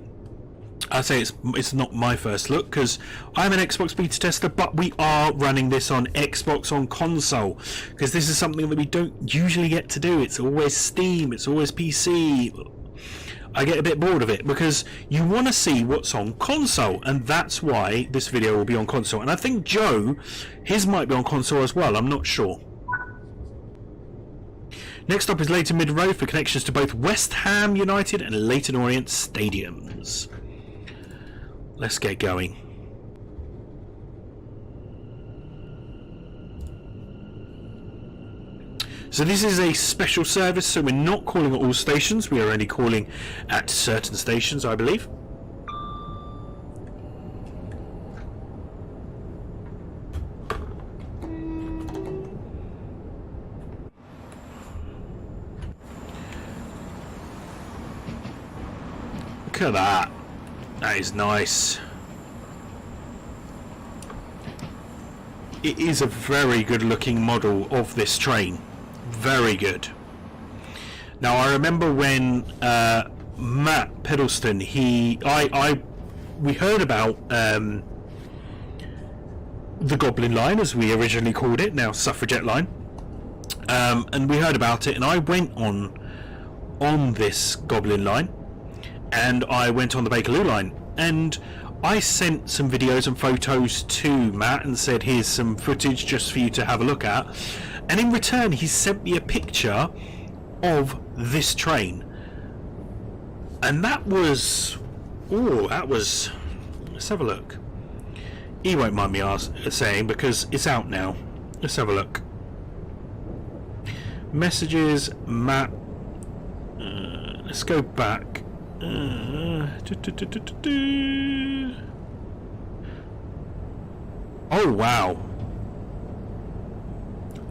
I say it's not my first look because I'm an Xbox beta tester, but we are running this on Xbox on console because this is something that we don't usually get to do. It's always Steam, it's always PC. I get a bit bored of it because you want to see what's on console, and that's why this video will be on console. And I think Joe, his might be on console as well, I'm not sure. Next up is Leighton Mid Road for connections to both West Ham United and Leighton Orient stadiums. Let's get going. So this is a special service, so we're not calling at all stations, we are only calling at certain stations, I believe. Look at that. That is nice. It is a very good looking model of this train. Very good. Now I remember when Matt Peddleston, we heard about the Goblin Line, as we originally called it, now Suffragette Line, and we heard about it, and I went on this Goblin Line, and I went on the Bakerloo line, and I sent some videos and photos to Matt and said, here's some footage just for you to have a look at, and in return he sent me a picture of this train, and that was, let's have a look. He won't mind me saying because it's out now. Let's have a look. Messages, Matt, let's go back. Oh wow,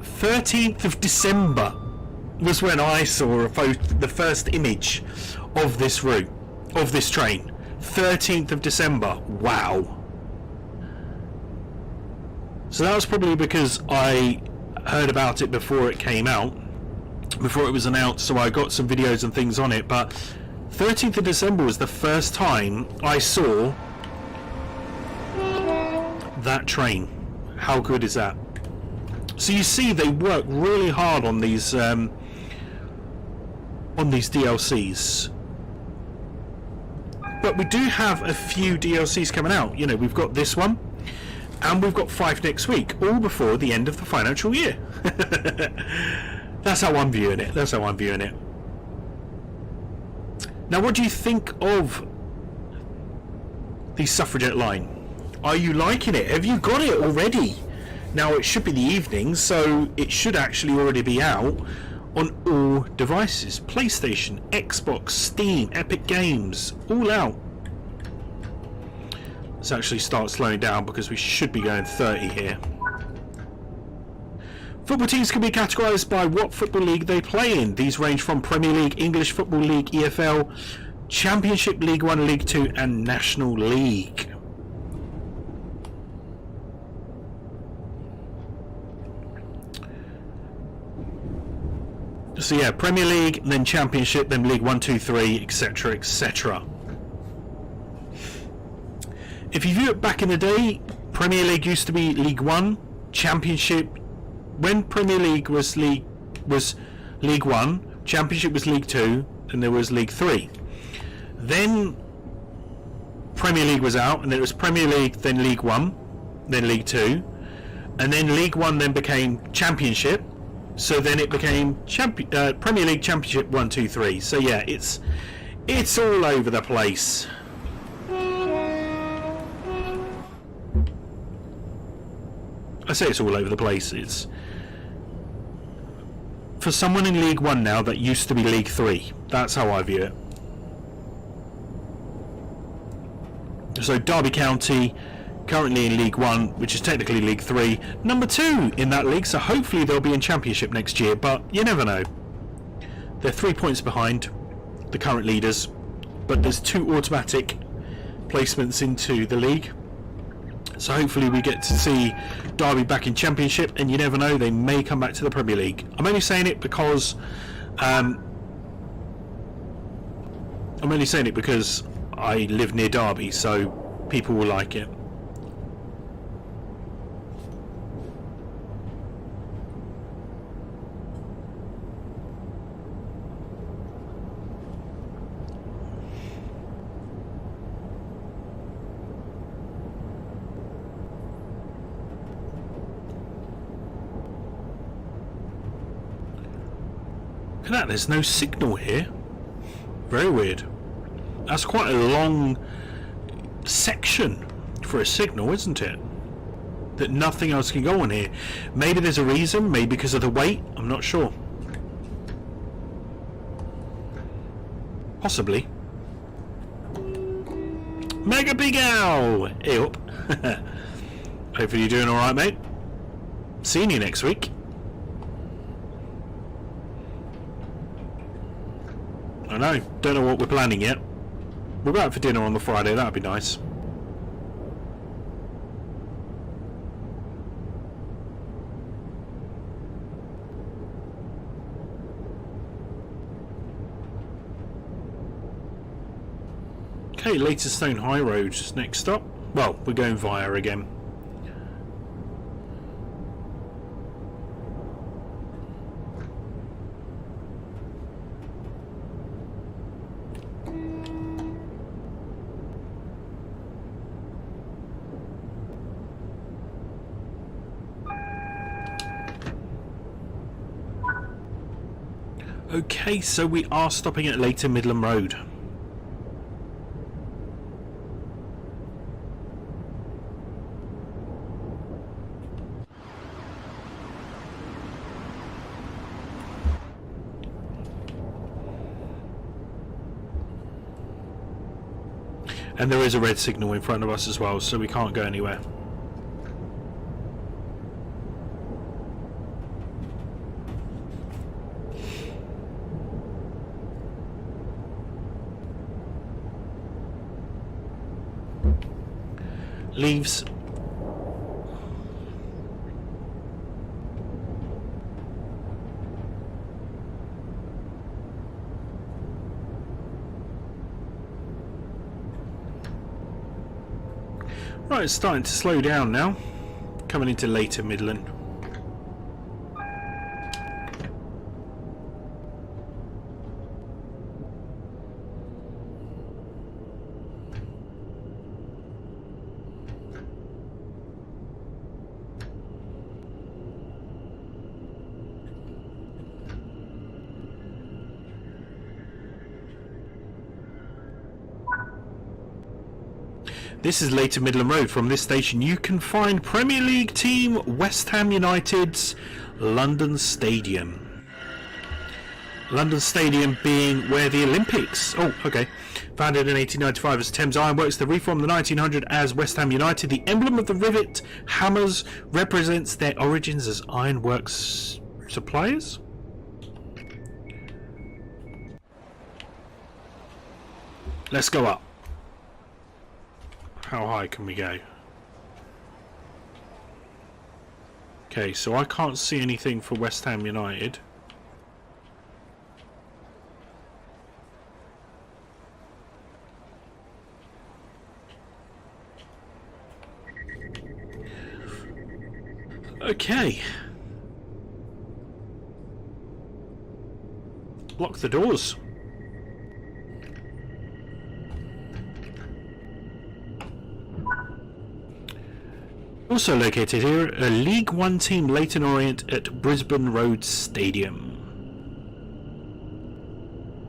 13th of December was when I saw a photo, the first image of this route, of this train. 13th of December, wow. So that was probably because I heard about it before it came out, before it was announced, so I got some videos and things on it, but 13th of December was the first time I saw that train. How good is that? So you see, they work really hard on these DLCs. But we do have a few DLCs coming out. You know, we've got this one, and we've got 5 next week, all before the end of the financial year. That's how I'm viewing it. That's how I'm viewing it. Now, what do you think of the Suffragette line? Are you liking it? Have you got it already? Now, it should be the evening, so it should actually already be out on all devices. PlayStation, Xbox, Steam, Epic Games, all out. Let's actually start slowing down because we should be going 30 here. Football teams can be categorised by what football league they play in. These range from Premier League, English Football League, EFL, Championship, League 1, League 2 and National League. So yeah, Premier League, then Championship, then League 1, 2, 3, etc, etc. If you view it back in the day, Premier League used to be League 1, Championship, when Premier League was League 1, Championship was League 2, and there was League 3. Then Premier League was out, and then it was Premier League, then League 1, then League 2, and then League 1 then became Championship, so then it became Premier League, Championship 1, 2, 3. So yeah, it's all over the place. I say it's all over the place. It's for someone in League 1 now that used to be League 3. That's how I view it. So Derby County, currently in League 1, which is technically League 3, number 2 in that league, so hopefully they'll be in Championship next year, but you never know. They're 3 points behind the current leaders, but there's 2 automatic placements into the league. So hopefully we get to see Derby back in Championship, and you never know, they may come back to the Premier League. I'm only saying it because I I'm only saying it because I live near Derby, so people will like it. Look at that, there's no signal here. Very weird. That's quite a long section for a signal, isn't it? That nothing else can go on here. Maybe there's a reason, maybe because of the weight, I'm not sure. Possibly. Mega Big Owl! Hey up. Hopefully you're doing alright, mate. Seeing you next week. I know, don't know what we're planning yet. We're going out for dinner on the Friday, that'd be nice. Okay, Leytonstone High Road next stop. Well, we're going via again. Okay, so we are stopping at Leighton Midland Road. And there is a red signal in front of us as well, so we can't go anywhere. Leaves. Right, it's starting to slow down now. Coming into Leighton Midland. This is Leighton Midland Road. From this station you can find Premier League team West Ham United's London Stadium. London Stadium being where the Olympics... Oh, okay. Founded in 1895 as Thames Ironworks, the reformed in the 1900 as West Ham United. The emblem of the rivet hammers represents their origins as ironworks suppliers. Let's go up. How high can we go? Okay, so I can't see anything for West Ham United. Okay. Lock the doors. Also located here, a League One team Leyton Orient at Brisbane Road Stadium.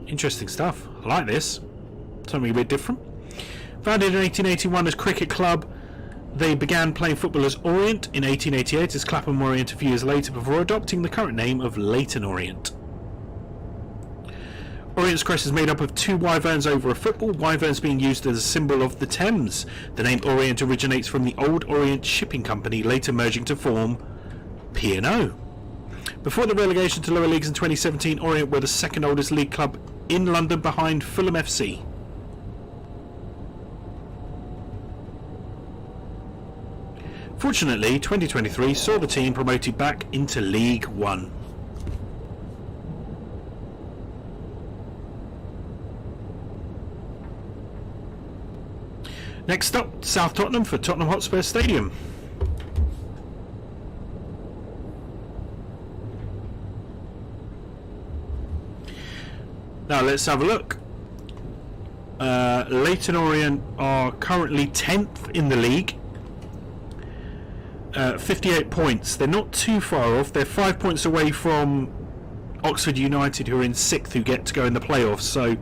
Interesting stuff. I like this. Something a bit different. Founded in 1881 as Cricket Club, they began playing football as Orient in 1888 as Clapham Orient a few years later before adopting the current name of Leyton Orient. Orient's crest is made up of two wyverns over a football, wyverns being used as a symbol of the Thames. The name Orient originates from the old Orient Shipping Company, later merging to form P&O. Before the relegation to lower leagues in 2017, Orient were the second oldest league club in London behind Fulham FC. Fortunately, 2023 saw the team promoted back into League One. Next up, South Tottenham for Tottenham Hotspur Stadium. Now let's have a look. Leyton Orient are currently 10th in the league. 58 points. They're not too far off. They're 5 points away from Oxford United, who are in 6th, who get to go in the playoffs. So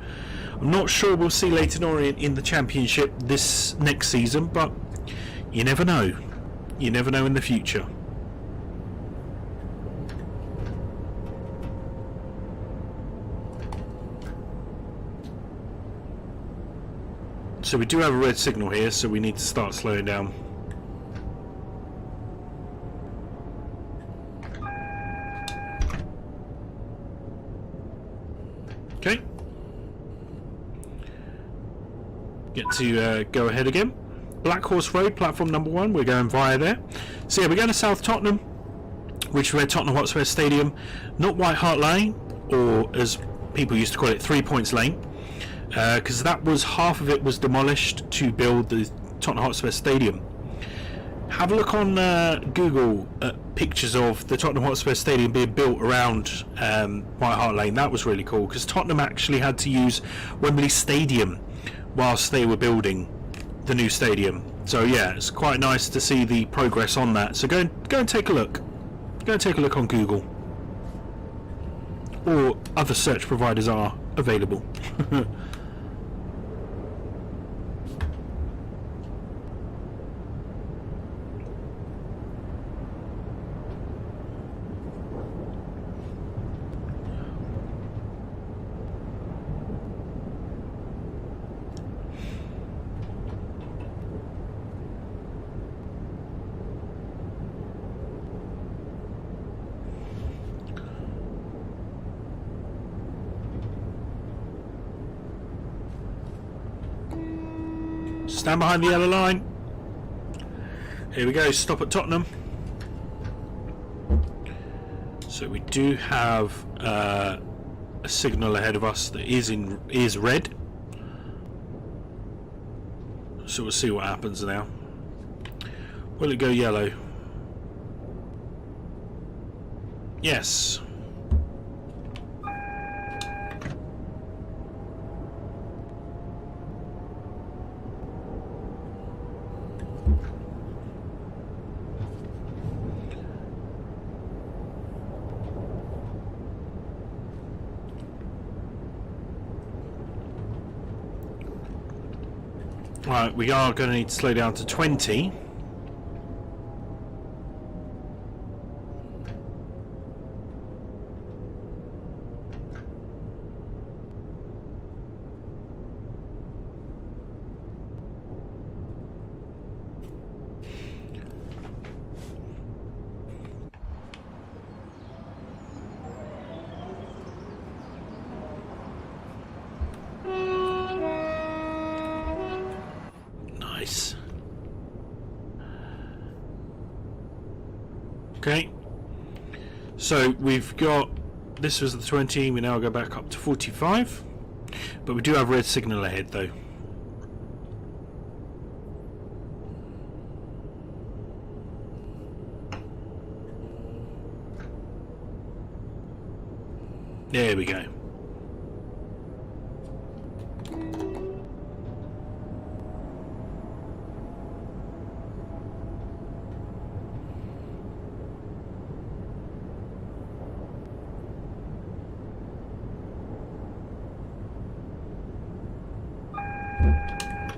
I'm not sure we'll see Leyton Orient in the Championship this next season, but you never know. You never know in the future. So we do have a red signal here, so we need to start slowing down. Okay. Get to go ahead again. Black Horse Road, platform number 1. We're going via there. So yeah, we're going to South Tottenham, which is where Tottenham Hotspur Stadium, not White Hart Lane, or as people used to call it, 3 Points Lane. Because that was half of it was demolished to build the Tottenham Hotspur Stadium. Have a look on Google at pictures of the Tottenham Hotspur Stadium being built around White Hart Lane. That was really cool because Tottenham actually had to use Wembley Stadium whilst they were building the new stadium. So yeah, it's quite nice to see the progress on that. So go and take a look. Go and take a look on Google, or other search providers are available. Stand behind the yellow line. Here we go, stop at Tottenham. So we do have a signal ahead of us that is red. So we'll see what happens now. Will it go yellow? Yes. Right, we are going to need to slow down to 20. Okay, so we've got, this was the 20, we now go back up to 45, but we do have a red signal ahead though. There we go.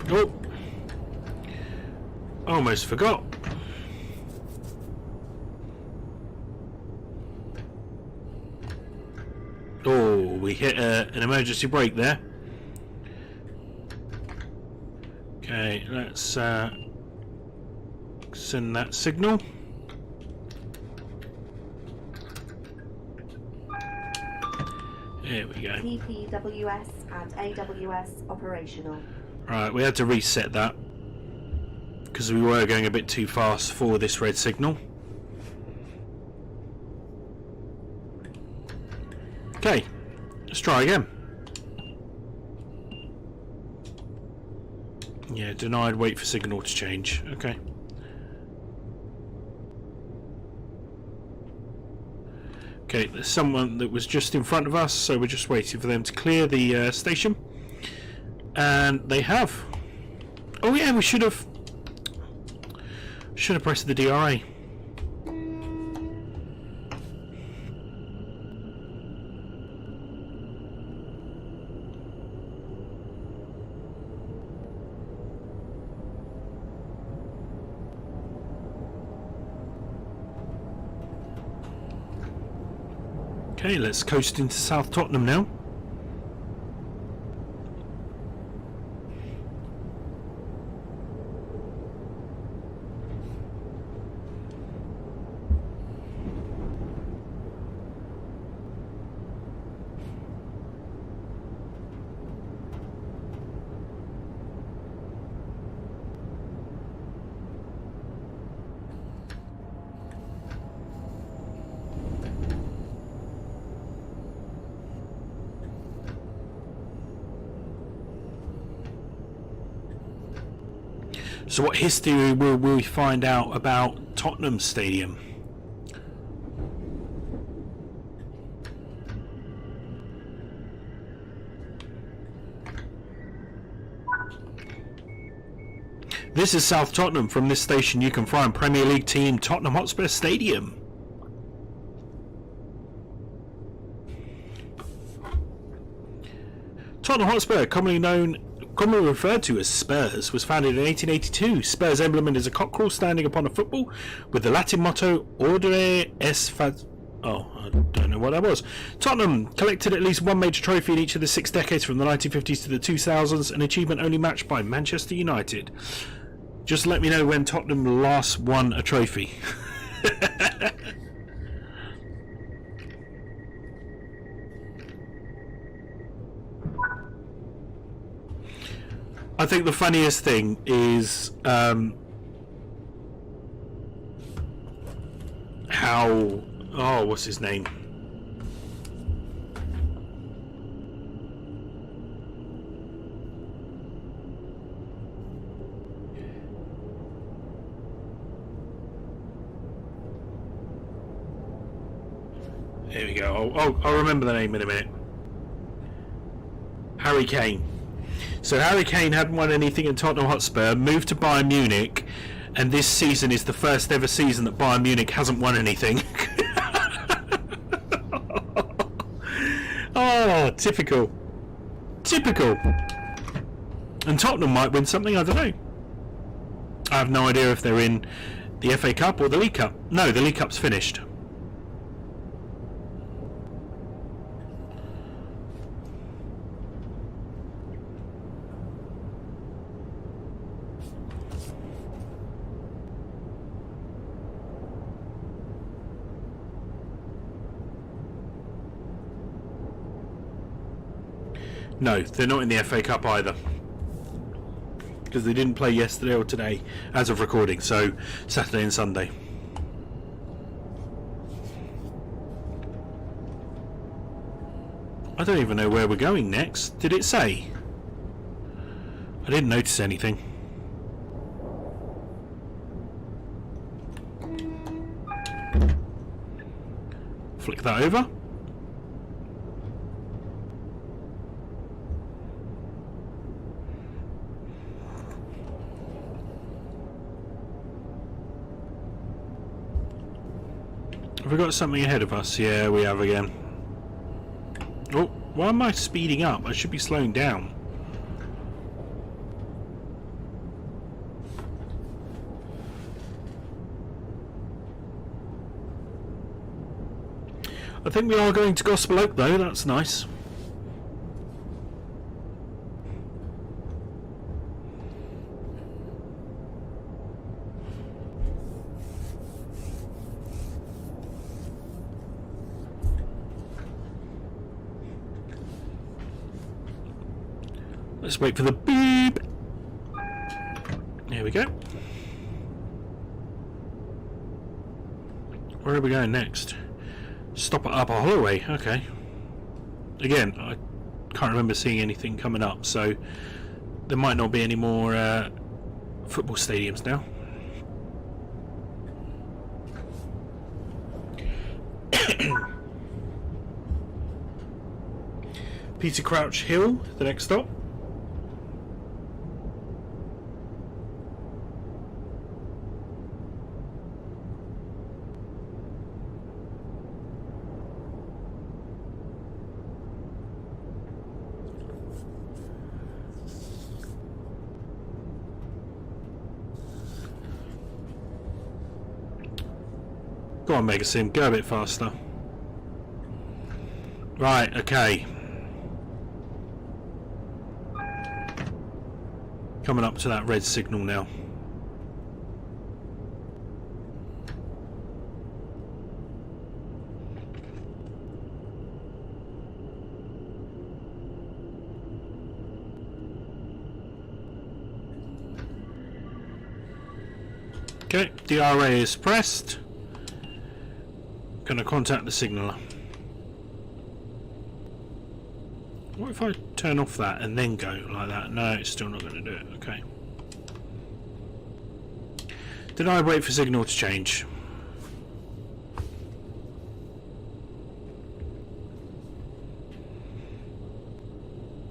Oh, almost forgot. Oh, we hit an emergency brake there. Okay, let's send that signal. There we go. TPWS and AWS operational. Right, we had to reset that because we were going a bit too fast for this red signal. Okay, let's try again. Yeah, denied, wait for signal to change. Okay. Okay, there's someone that was just in front of us, so we're just waiting for them to clear the station. And they have. Oh yeah, we should have pressed the DRA. Okay, let's coast into South Tottenham now. So what history will we find out about Tottenham Stadium? This is South Tottenham. From this station you can find Premier League team Tottenham Hotspur Stadium. Tottenham Hotspur, commonly referred to as Spurs, was founded in 1882. Spurs' emblem is a cockerel standing upon a football with the Latin motto Ordine es Fad. Oh, I don't know what that was. Tottenham collected at least one major trophy in each of the 6 decades from the 1950s to the 2000s, an achievement only matched by Manchester United. Just let me know when Tottenham last won a trophy. I think the funniest thing is how... Oh, what's his name? There we go. I'll remember the name in a minute. Harry Kane. So Harry Kane hadn't won anything at Tottenham Hotspur, moved to Bayern Munich, and this season is the first ever season that Bayern Munich hasn't won anything. Oh, typical. Typical. And Tottenham might win something, I don't know. I have no idea if they're in the FA Cup or the League Cup. No, the League Cup's finished. No, they're not in the FA Cup either. Because they didn't play yesterday or today, as of recording, so Saturday and Sunday. I don't even know where we're going next. Did it say? I didn't notice anything. Flick that over. Have we got something ahead of us? Yeah, we have again. Oh, why am I speeding up? I should be slowing down. I think we are going to Gospel Oak though, that's nice. Let's wait for the beep. There we go. Where are we going next? Stop at Upper Holloway. Okay. Again, I can't remember seeing anything coming up, so there might not be any more football stadiums now. Peter Crouch Hill, the next stop. Go on, MegaSim, go a bit faster. Right, okay. Coming up to that red signal now. Okay, DRA is pressed. Gonna contact the signaller. What if I turn off that and then go like that? No, it's still not going to do it. Okay. Did I wait for signal to change?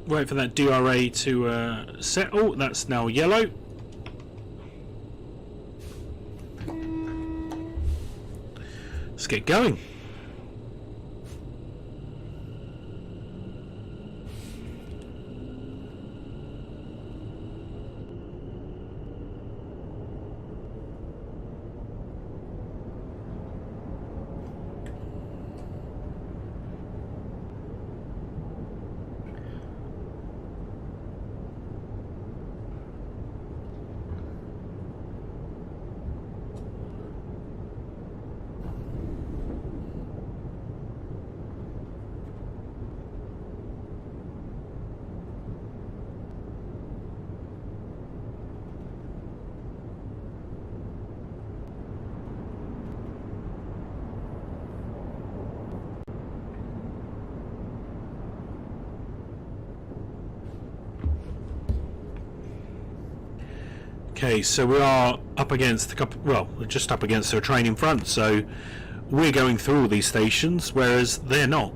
Wait for that DRA to set. Oh, that's now yellow. Let's get going. Okay, so we are up against a couple. Well, we're just up against a train in front, so we're going through all these stations, whereas they're not.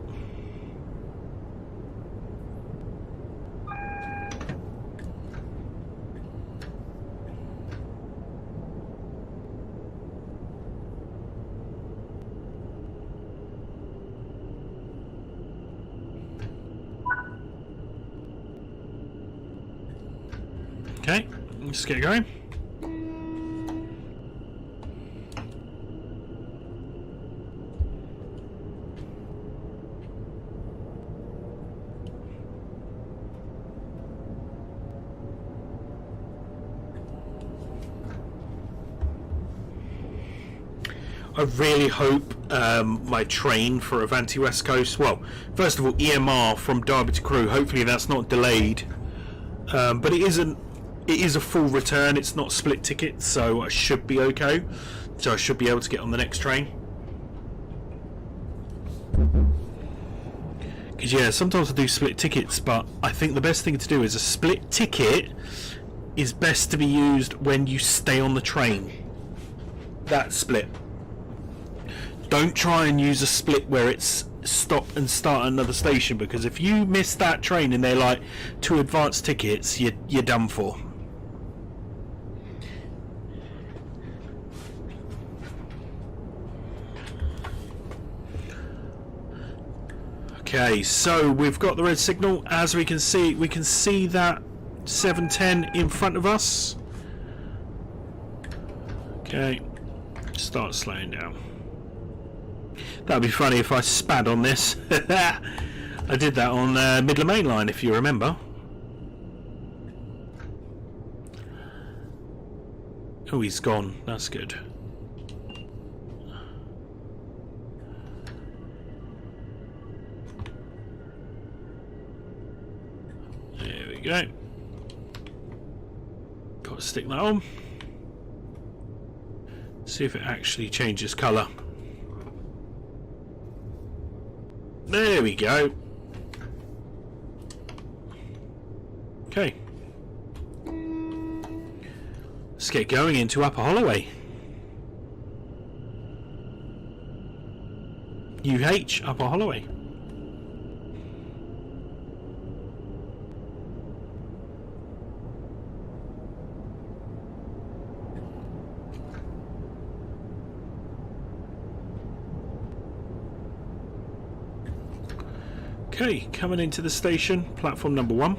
Okay, let's get going. I really hope my train for Avanti West Coast, well, first of all, EMR from Derby to Crewe, hopefully that's not delayed, but it isn't. It is a full return, it's not split tickets, so I should be okay. So I should be able to get on the next train. Because yeah, sometimes I do split tickets, but I think the best thing to do is a split ticket is best to be used when you stay on the train. That split. Don't try and use a split where it's stop and start at another station, because if you miss that train and they're like 2 advanced tickets, you're done for. Okay, so we've got the red signal. As we can see that 710 in front of us. Okay, start slowing down. That'd be funny if I spat on this. I did that on Midland Main Line, if you remember. Oh, he's gone. That's good. There we go. Got to stick that on. See if it actually changes colour. There we go. Okay. Let's get going into Upper Holloway. UH, Upper Holloway. Okay, coming into the station, platform number 1.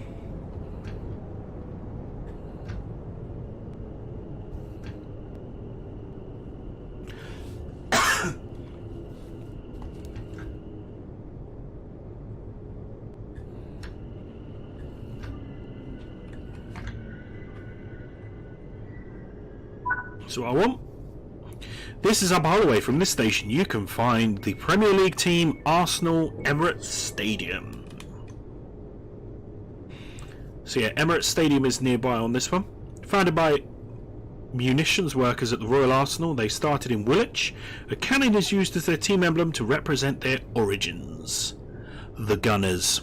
So I want. This is Upper Holloway. From this station you can find the Premier League team Arsenal Emirates Stadium. So yeah, Emirates Stadium is nearby on this one. Founded by munitions workers at the Royal Arsenal, they started in Woolwich. A cannon is used as their team emblem to represent their origins. The Gunners.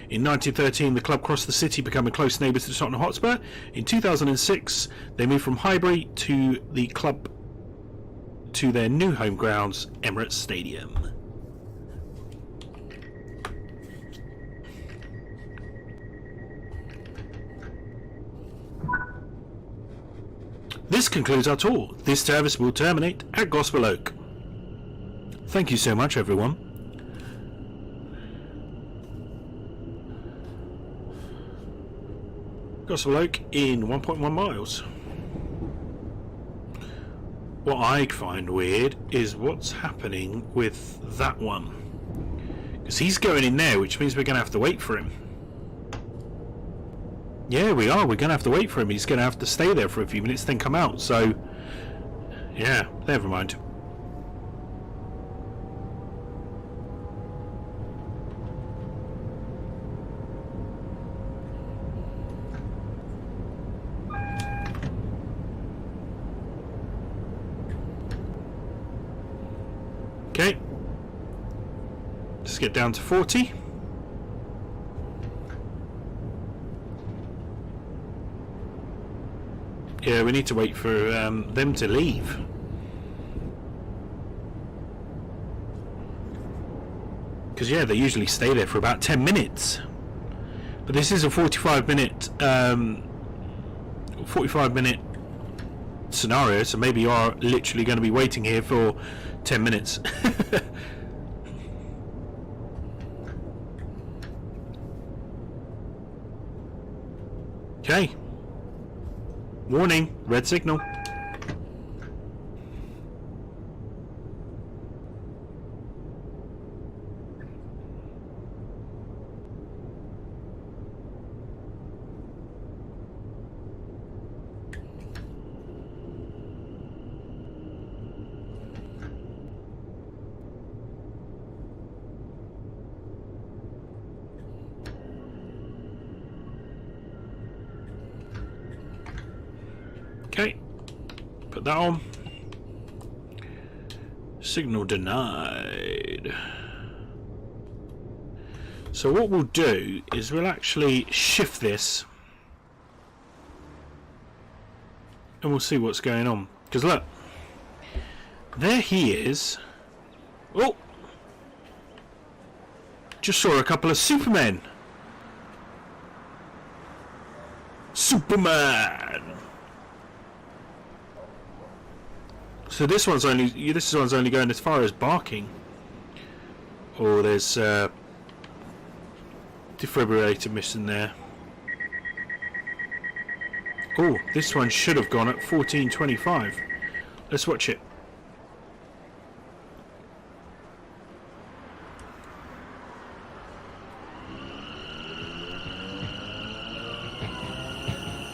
In 1913, the club crossed the city, becoming close neighbours to Tottenham Hotspur. In 2006, they moved from Highbury to the club to their new home grounds, Emirates Stadium. This concludes our tour. This service will terminate at Gospel Oak. Thank you so much, everyone. Gospel Oak in 1.1 miles. What I find weird is what's happening with that one. Because he's going in there, which means we're going to have to wait for him. Yeah, we are. We're going to have to wait for him. He's going to have to stay there for a few minutes, then come out. So, yeah, never mind. Okay, let's get down to 40. Yeah, we need to wait for them to leave. Because yeah, they usually stay there for about 10 minutes. But this is a 45-minute scenario, so maybe you are literally going to be waiting here for 10 minutes. Okay. Warning, red signal. Okay, put that on. Signal denied. So what we'll do is we'll actually shift this and we'll see what's going on. Because look, there he is. Oh, just saw a couple of Supermen. Superman. So this one's only going as far as barking. Oh, there's defibrillator mission there. Oh, this one should have gone at 1425. Let's watch it.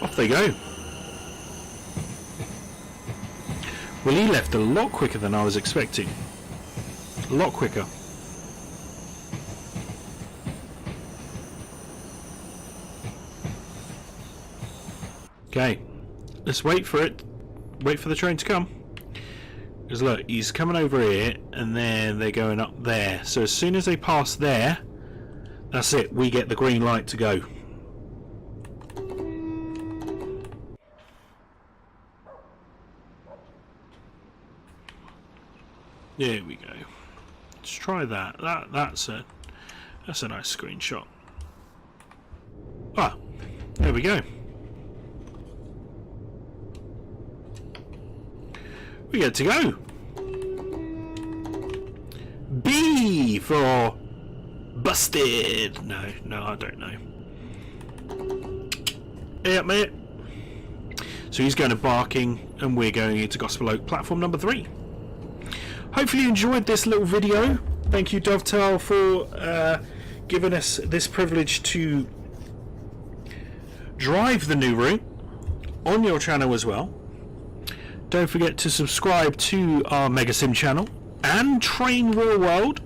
Off they go. Well, he left a lot quicker than I was expecting. A lot quicker. Okay, let's wait for it. Wait for the train to come. Because look, he's coming over here and then they're going up there. So as soon as they pass there, that's it. We get the green light to go. There we go. Let's try that. That's a nice screenshot. Ah, there we go. We get to go. B for busted. No, I don't know. Yeah, mate. So he's going to Barking, and we're going into Gospel Oak, platform number 3. Hopefully you enjoyed this little video. Thank you, Dovetail, for giving us this privilege to drive the new route on your channel as well. Don't forget to subscribe to our MegaSim channel and Train Real World.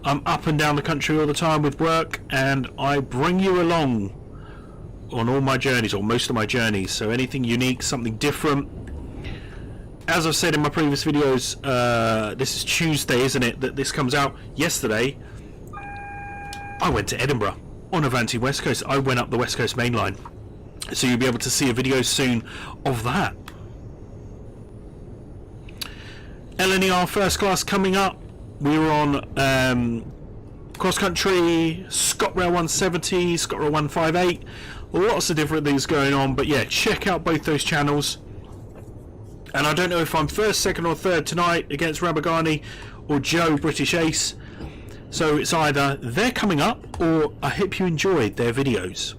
I'm up and down the country all the time with work, and I bring you along on all my journeys, or most of my journeys. So anything unique, something different. As I've said in my previous videos, this is Tuesday, isn't it, that this comes out? Yesterday, I went to Edinburgh on Avanti West Coast. I went up the West Coast main line. So you'll be able to see a video soon of that. LNER First Class coming up. We were on cross country, ScotRail 170, ScotRail 158. Lots of different things going on. But yeah, check out both those channels. And I don't know if I'm first, second or third tonight against Ramagani or Joe British Ace. So it's either they're coming up, or I hope you enjoyed their videos.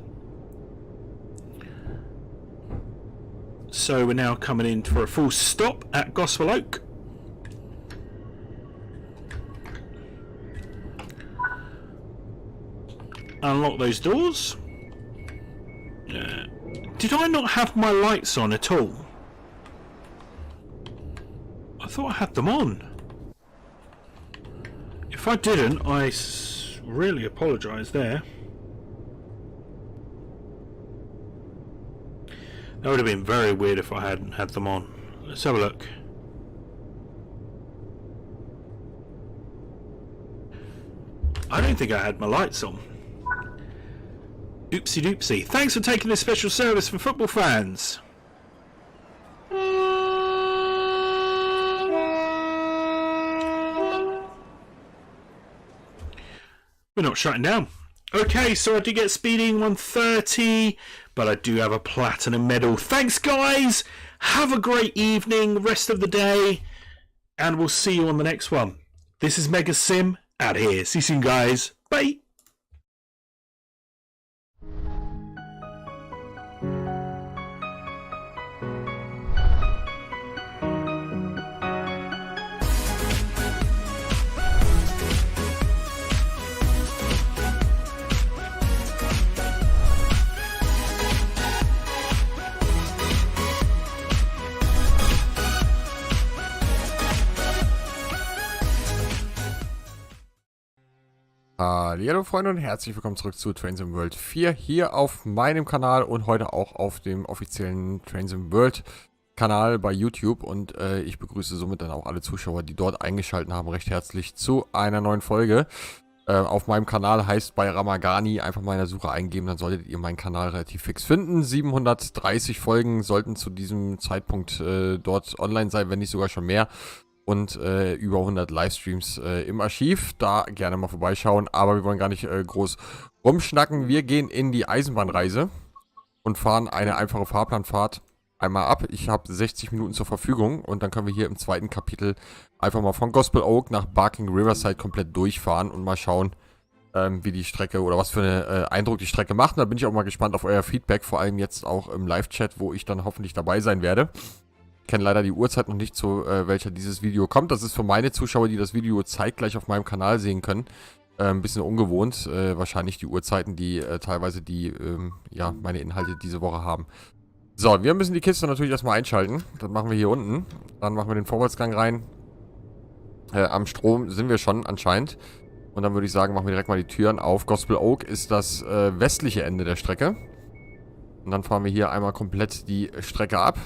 So we're now coming in for a full stop at Gospel Oak. Unlock those doors. Did I not have my lights on at all? I thought I had them on. If I didn't, I really apologise there. That would have been very weird if I hadn't had them on. Let's have a look. I don't think I had my lights on. Oopsie doopsie. Thanks for taking this special service for football fans. We're not shutting down. Okay, so I did get speeding 130, but I do have a platinum medal. Thanks, guys. Have a great evening, rest of the day, and we'll see you on the next one. This is MegaSim out here. See you soon, guys. Bye. Hallo Freunde und herzlich willkommen zurück zu Trainsim World 4 hier auf meinem Kanal und heute auch auf dem offiziellen Trainsim World Kanal bei YouTube, und ich begrüße somit dann auch alle Zuschauer, die dort eingeschaltet haben, recht herzlich zu einer neuen Folge. Auf meinem Kanal heißt bei Ramagani, einfach mal in der Suche eingeben, dann solltet ihr meinen Kanal relativ fix finden. 730 Folgen sollten zu diesem Zeitpunkt dort online sein, wenn nicht sogar schon mehr. Und über 100 Livestreams im Archiv. Da gerne mal vorbeischauen. Aber wir wollen gar nicht groß rumschnacken. Wir gehen in die Eisenbahnreise und fahren eine einfache Fahrplanfahrt einmal ab. Ich habe 60 Minuten zur Verfügung. Und dann können wir hier im zweiten Kapitel einfach mal von Gospel Oak nach Barking Riverside komplett durchfahren und mal schauen, wie die Strecke oder was für einen Eindruck die Strecke macht. Und da bin ich auch mal gespannt auf euer Feedback. Vor allem jetzt auch im Live-Chat, wo ich dann hoffentlich dabei sein werde. Ich kenne leider die Uhrzeit noch nicht, zu welcher dieses Video kommt. Das ist für meine Zuschauer, die das Video zeitgleich auf meinem Kanal sehen können, ein bisschen ungewohnt. Wahrscheinlich die Uhrzeiten, die teilweise ja, meine Inhalte diese Woche haben. So, wir müssen die Kiste natürlich erstmal einschalten. Das machen wir hier unten. Dann machen wir den Vorwärtsgang rein. Am Strom sind wir schon anscheinend. Und dann würde ich sagen, machen wir direkt mal die Türen auf. Gospel Oak ist das westliche Ende der Strecke. Und dann fahren wir hier einmal komplett die Strecke ab.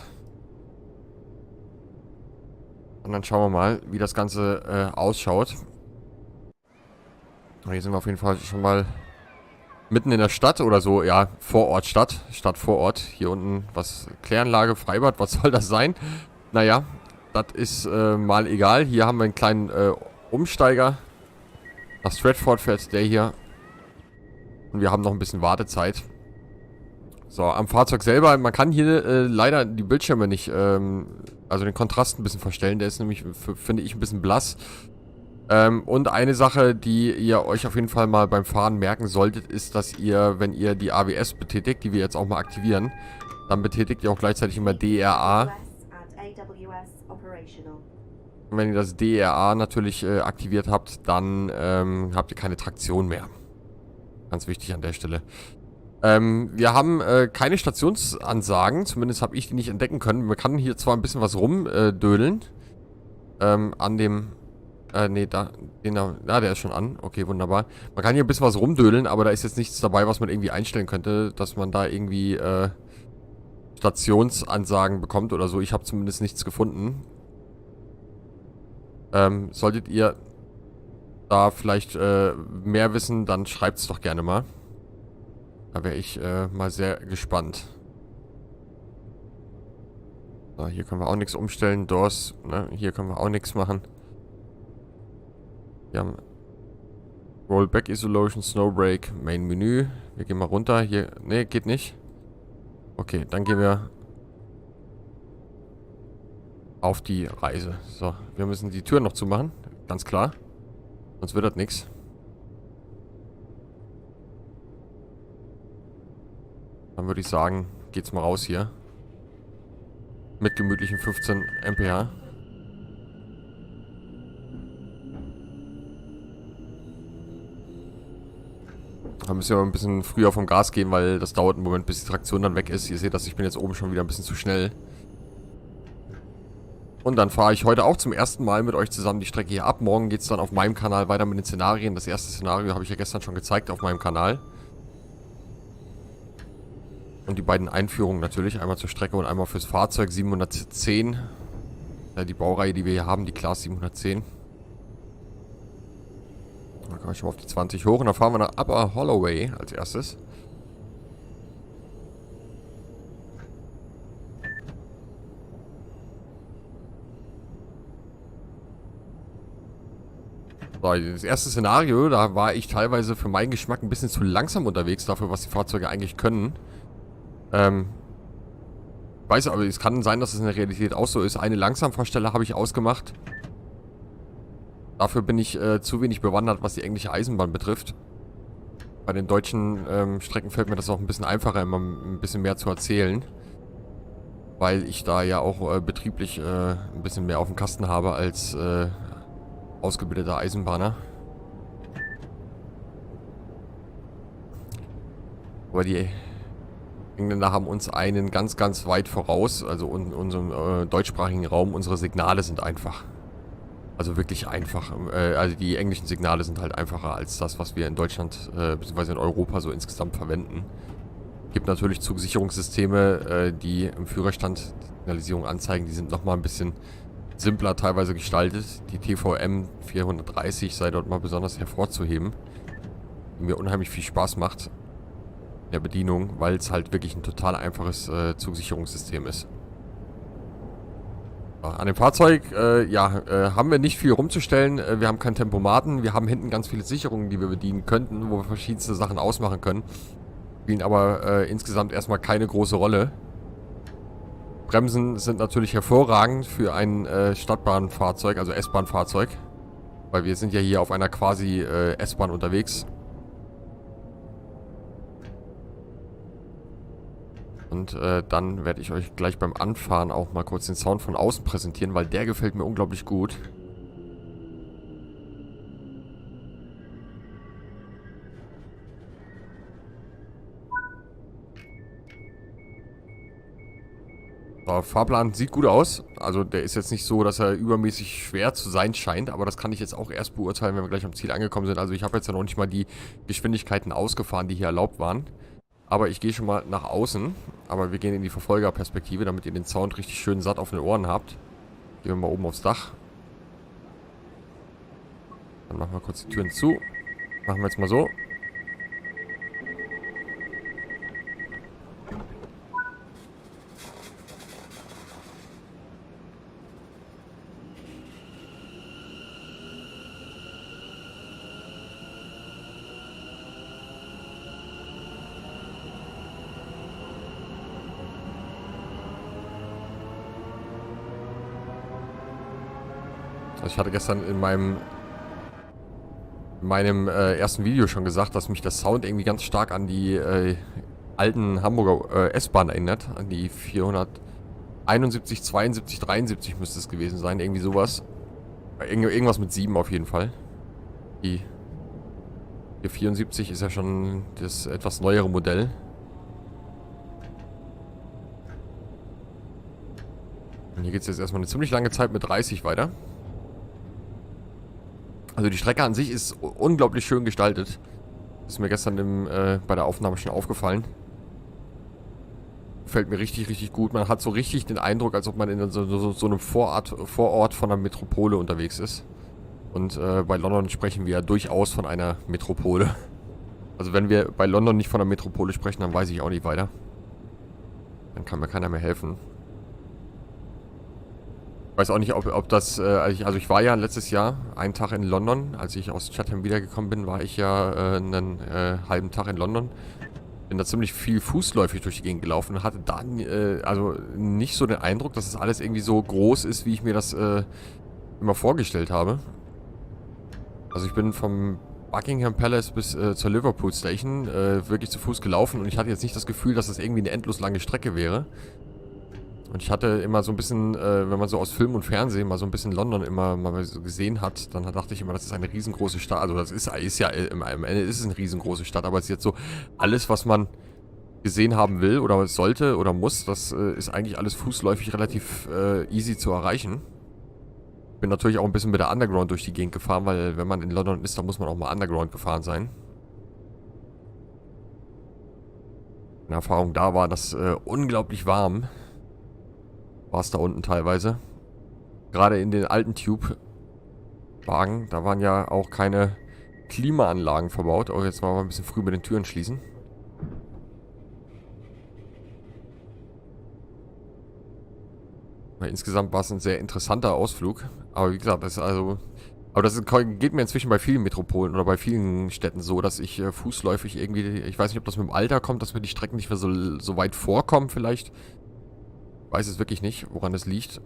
Und dann schauen wir mal, wie das Ganze ausschaut. Hier sind wir auf jeden Fall schon mal mitten in der Stadt oder so. Ja, Vorortstadt. Stadt Vorort. Hier unten was, Kläranlage, Freibad, was soll das sein? Naja, das ist mal egal. Hier haben wir einen kleinen Umsteiger. Nach Stratford fährt der hier. Und wir haben noch ein bisschen Wartezeit. So, am Fahrzeug selber, man kann hier leider die Bildschirme nicht, also den Kontrast ein bisschen verstellen. Der ist nämlich, finde ich, ein bisschen blass. Und eine Sache, die ihr euch auf jeden Fall mal beim Fahren merken solltet, ist, dass ihr, wenn ihr die AWS betätigt, die wir jetzt auch mal aktivieren, dann betätigt ihr auch gleichzeitig immer DRA. US and AWS operational. Und wenn ihr das DRA natürlich aktiviert habt, dann habt ihr keine Traktion mehr. Ganz wichtig an der Stelle. Wir haben keine Stationsansagen, zumindest habe ich die nicht entdecken können. Man kann hier zwar ein bisschen was rumdödeln. An dem... nee, da, der ist schon an. Okay, wunderbar. Man kann hier ein bisschen was rumdödeln, aber da ist jetzt nichts dabei, was man irgendwie einstellen könnte, dass man da irgendwie Stationsansagen bekommt oder so. Ich habe zumindest nichts gefunden. Solltet ihr da vielleicht mehr wissen, dann schreibt es doch gerne mal. Da wäre ich mal sehr gespannt. So, hier können wir auch nichts umstellen. Doors, ne? Hier können wir auch nichts machen. Wir haben Rollback Isolation, Snowbreak, Main Menü. Wir gehen mal runter. Hier, ne, geht nicht. Okay, dann gehen wir auf die Reise. So, wir müssen die Tür noch zumachen. Ganz klar. Sonst wird das nichts. Dann würde ich sagen, geht's mal raus hier. Mit gemütlichen 15 mph. Da müssen wir aber ein bisschen früher vom Gas gehen, weil das dauert einen Moment, bis die Traktion dann weg ist. Ihr seht das, ich bin jetzt oben schon wieder ein bisschen zu schnell. Und dann fahre ich heute auch zum ersten Mal mit euch zusammen die Strecke hier ab. Morgen geht es dann auf meinem Kanal weiter mit den Szenarien. Das erste Szenario habe ich ja gestern schon gezeigt auf meinem Kanal. Und die beiden Einführungen natürlich. Einmal zur Strecke und einmal fürs Fahrzeug 710. Die Baureihe, die wir hier haben, die Class 710. Dann komme ich schon mal auf die 20 hoch und dann fahren wir nach Upper Holloway als erstes. So, das erste Szenario, da war ich teilweise für meinen Geschmack ein bisschen zu langsam unterwegs dafür, was die Fahrzeuge eigentlich können. Weiß aber, es kann sein, dass es in der Realität auch so ist. Eine Langsamfahrstelle habe ich ausgemacht. Dafür bin ich zu wenig bewandert, was die englische Eisenbahn betrifft. Bei den deutschen Strecken fällt mir das auch ein bisschen einfacher, immer ein bisschen mehr zu erzählen. Weil ich da ja auch betrieblich ein bisschen mehr auf dem Kasten habe als ausgebildeter Eisenbahner. Aber die Engländer haben uns einen ganz, ganz weit voraus, also in unserem deutschsprachigen Raum. Unsere Signale sind einfach. Also wirklich einfach. Also die englischen Signale sind halt einfacher als das, was wir in Deutschland bzw. in Europa so insgesamt verwenden. Es gibt natürlich Zugsicherungssysteme, die im Führerstand die Signalisierung anzeigen. Die sind nochmal ein bisschen simpler teilweise gestaltet. Die TVM 430 sei dort mal besonders hervorzuheben. Die mir unheimlich viel Spaß macht in der Bedienung, weil es halt wirklich ein total einfaches Zugsicherungssystem ist. An dem Fahrzeug, haben wir nicht viel rumzustellen. Wir haben keinen Tempomaten. Wir haben hinten ganz viele Sicherungen, die wir bedienen könnten, wo wir verschiedenste Sachen ausmachen können. Spielen aber insgesamt erstmal keine große Rolle. Bremsen sind natürlich hervorragend für ein Stadtbahnfahrzeug, also S-Bahn-Fahrzeug. Weil wir sind ja hier auf einer quasi S-Bahn unterwegs. Und dann werde ich euch gleich beim Anfahren auch mal kurz den Sound von außen präsentieren, weil der gefällt mir unglaublich gut. So, Fahrplan sieht gut aus. Also der ist jetzt nicht so, dass er übermäßig schwer zu sein scheint, aber das kann ich jetzt auch erst beurteilen, wenn wir gleich am Ziel angekommen sind. Also ich habe jetzt ja noch nicht mal die Geschwindigkeiten ausgefahren, die hier erlaubt waren. Aber ich gehe schon mal nach außen. Aber wir gehen in die Verfolgerperspektive, damit ihr den Sound richtig schön satt auf den Ohren habt. Gehen wir mal oben aufs Dach. Dann machen wir kurz die Türen zu. Machen wir jetzt mal so. Also ich hatte gestern in meinem ersten Video schon gesagt, dass mich der Sound irgendwie ganz stark an die alten Hamburger S-Bahn erinnert. An die 471, 72, 73 müsste es gewesen sein. Irgendwie sowas. Irgendwas mit 7 auf jeden Fall. Die 474 ist ja schon das etwas neuere Modell. Und hier geht es jetzt erstmal eine ziemlich lange Zeit mit 30 weiter. Also die Strecke an sich ist unglaublich schön gestaltet. Ist mir gestern bei der Aufnahme schon aufgefallen. Gefällt mir richtig, richtig gut. Man hat so richtig den Eindruck, als ob man in so einem Vorort von einer Metropole unterwegs ist. Und bei London sprechen wir ja durchaus von einer Metropole. Also wenn wir bei London nicht von einer Metropole sprechen, dann weiß ich auch nicht weiter. Dann kann mir keiner mehr helfen. Ich weiß auch nicht, ob das, also ich war ja letztes Jahr einen Tag in London, als ich aus Chatham wiedergekommen bin, war ich ja einen halben Tag in London. Bin da ziemlich viel fußläufig durch die Gegend gelaufen und hatte dann, also nicht so den Eindruck, dass es alles irgendwie so groß ist, wie ich mir das immer vorgestellt habe. Also ich bin vom Buckingham Palace bis zur Liverpool Station wirklich zu Fuß gelaufen und ich hatte jetzt nicht das Gefühl, dass das irgendwie eine endlos lange Strecke wäre. Und ich hatte immer so ein bisschen, wenn man so aus Film und Fernsehen mal so ein bisschen London immer mal so gesehen hat, dann dachte ich immer, das ist eine riesengroße Stadt. Also das ist ja, am Ende ist es eine riesengroße Stadt, aber es ist jetzt so, alles, was man gesehen haben will oder sollte oder muss, das ist eigentlich alles fußläufig relativ easy zu erreichen. Bin natürlich auch ein bisschen mit der Underground durch die Gegend gefahren, weil wenn man in London ist, dann muss man auch mal Underground gefahren sein. Eine Erfahrung da war, dass unglaublich warm war es da unten teilweise. Gerade in den alten Tube-Wagen, da waren ja auch keine Klimaanlagen verbaut. Oh, jetzt wollen wir ein bisschen früh mit den Türen schließen. Weil insgesamt war es ein sehr interessanter Ausflug. Aber wie gesagt, das geht mir inzwischen bei vielen Metropolen oder bei vielen Städten so, dass ich fußläufig irgendwie, ich weiß nicht, ob das mit dem Alter kommt, dass mir die Strecken nicht mehr so weit vorkommen vielleicht. Weiß es wirklich nicht, woran es liegt.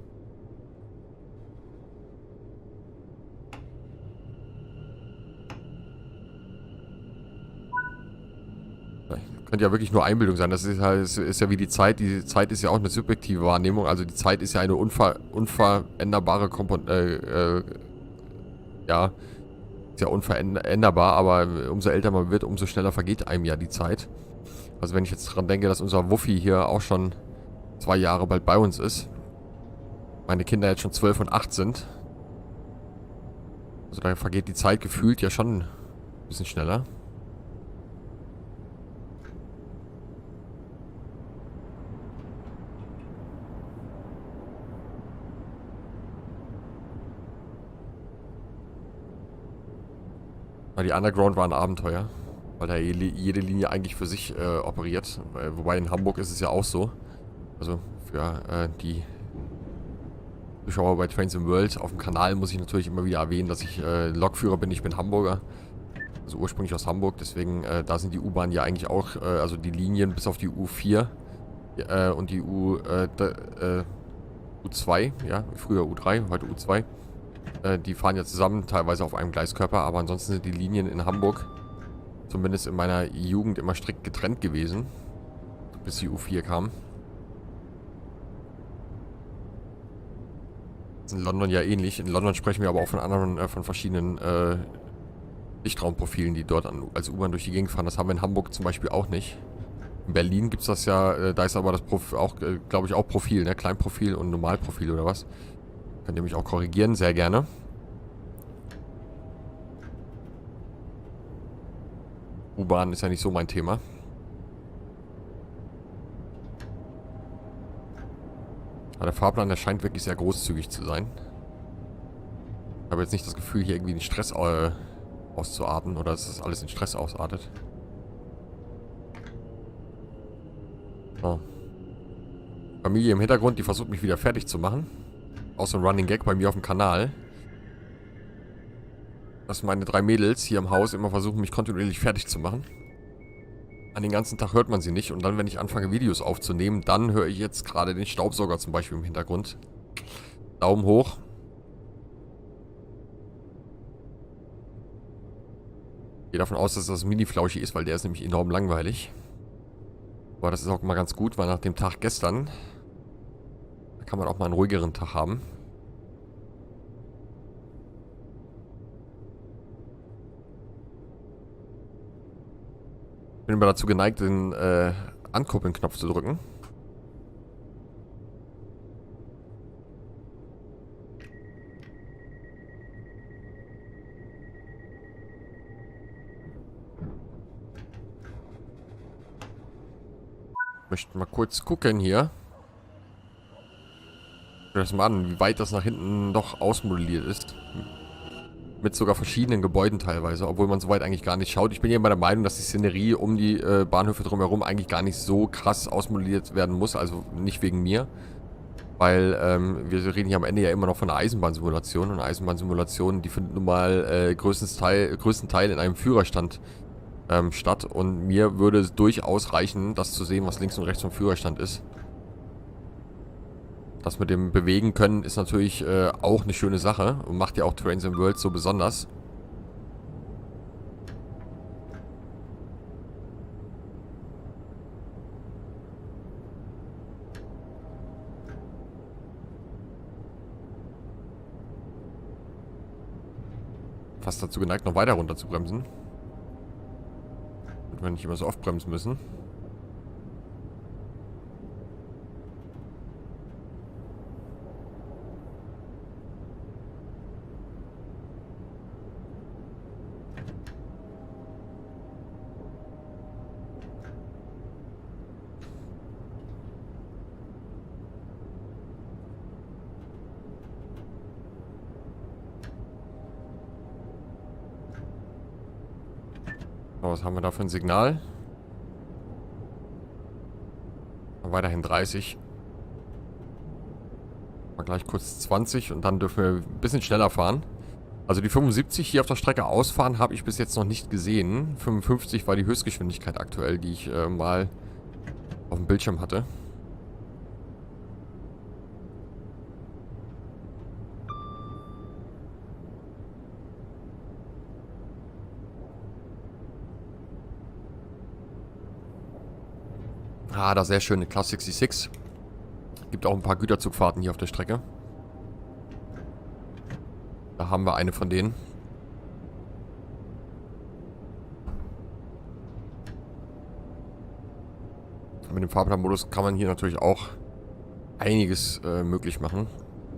Könnte ja wirklich nur Einbildung sein. Das ist, halt, ist ja wie die Zeit. Die Zeit ist ja auch eine subjektive Wahrnehmung. Also die Zeit ist ja eine unveränderbare Komponente. Ja, ist ja unveränderbar, aber umso älter man wird, umso schneller vergeht einem ja die Zeit. Also wenn ich jetzt dran denke, dass unser Wuffi hier auch schon 2 Jahre bald bei uns ist. Meine Kinder jetzt schon 12 und 8 sind. Also da vergeht die Zeit gefühlt ja schon ein bisschen schneller. Aber die Underground war ein Abenteuer. Weil da jede Linie eigentlich für sich operiert. Wobei in Hamburg ist es ja auch so. Also für die Zuschauer bei Trains in World auf dem Kanal muss ich natürlich immer wieder erwähnen, dass ich Lokführer bin. Ich bin Hamburger. Also ursprünglich aus Hamburg. Deswegen, da sind die U-Bahnen ja eigentlich auch, also die Linien bis auf die U4 und die U2, ja, früher U3, heute U2. Die fahren ja zusammen, teilweise auf einem Gleiskörper. Aber ansonsten sind die Linien in Hamburg, zumindest in meiner Jugend, immer strikt getrennt gewesen. Bis die U4 kam. In London ja ähnlich. In London sprechen wir aber auch von anderen, von verschiedenen Lichtraumprofilen, die dort als U-Bahn durch die Gegend fahren. Das haben wir in Hamburg zum Beispiel auch nicht. In Berlin gibt es das ja, da ist aber das auch, glaube ich, auch Profil, ne? Kleinprofil und Normalprofil oder was. Könnt ihr mich auch korrigieren, sehr gerne. U-Bahn ist ja nicht so mein Thema. Aber der Fahrplan, der scheint wirklich sehr großzügig zu sein. Ich habe jetzt nicht das Gefühl, hier irgendwie den Stress auszuarten oder dass das alles in Stress ausartet. So. Familie im Hintergrund, die versucht mich wieder fertig zu machen. Auch so ein Running Gag bei mir auf dem Kanal. Dass meine 3 Mädels hier im Haus immer versuchen, mich kontinuierlich fertig zu machen. An den ganzen Tag hört man sie nicht und dann, wenn ich anfange, Videos aufzunehmen, dann höre ich jetzt gerade den Staubsauger zum Beispiel im Hintergrund. Daumen hoch. Ich gehe davon aus, dass das Mini-Flauschi ist, weil der ist nämlich enorm langweilig. Aber das ist auch mal ganz gut, weil nach dem Tag gestern, da kann man auch mal einen ruhigeren Tag haben. Ich bin immer dazu geneigt, den Ankuppeln-Knopf zu drücken. Ich möchte mal kurz gucken hier. Schau das mal an, wie weit das nach hinten doch ausmodelliert ist. Mit sogar verschiedenen Gebäuden teilweise, obwohl man soweit eigentlich gar nicht schaut. Ich bin ja immer der Meinung, dass die Szenerie um die Bahnhöfe drumherum eigentlich gar nicht so krass ausmodelliert werden muss. Also nicht wegen mir. Weil wir reden hier am Ende ja immer noch von einer Eisenbahnsimulation. Und eine Eisenbahnsimulation, die findet nun mal größten Teil in einem Führerstand statt. Und mir würde es durchaus reichen, das zu sehen, was links und rechts vom Führerstand ist. Das mit dem Bewegen können ist natürlich auch eine schöne Sache und macht ja auch Trains and Worlds so besonders. Fast dazu geneigt, noch weiter runter zu bremsen. Damit wir nicht immer so oft bremsen müssen. Was haben wir da für ein Signal? Weiterhin 30. Mal gleich kurz 20 und dann dürfen wir ein bisschen schneller fahren. Also die 75 hier auf der Strecke ausfahren habe ich bis jetzt noch nicht gesehen. 55 war die Höchstgeschwindigkeit aktuell, die ich mal auf dem Bildschirm hatte. Ah, da sehr schöne Class 66. Gibt auch ein paar Güterzugfahrten hier auf der Strecke. Da haben wir eine von denen. Mit dem Fahrplanmodus kann man hier natürlich auch einiges möglich machen.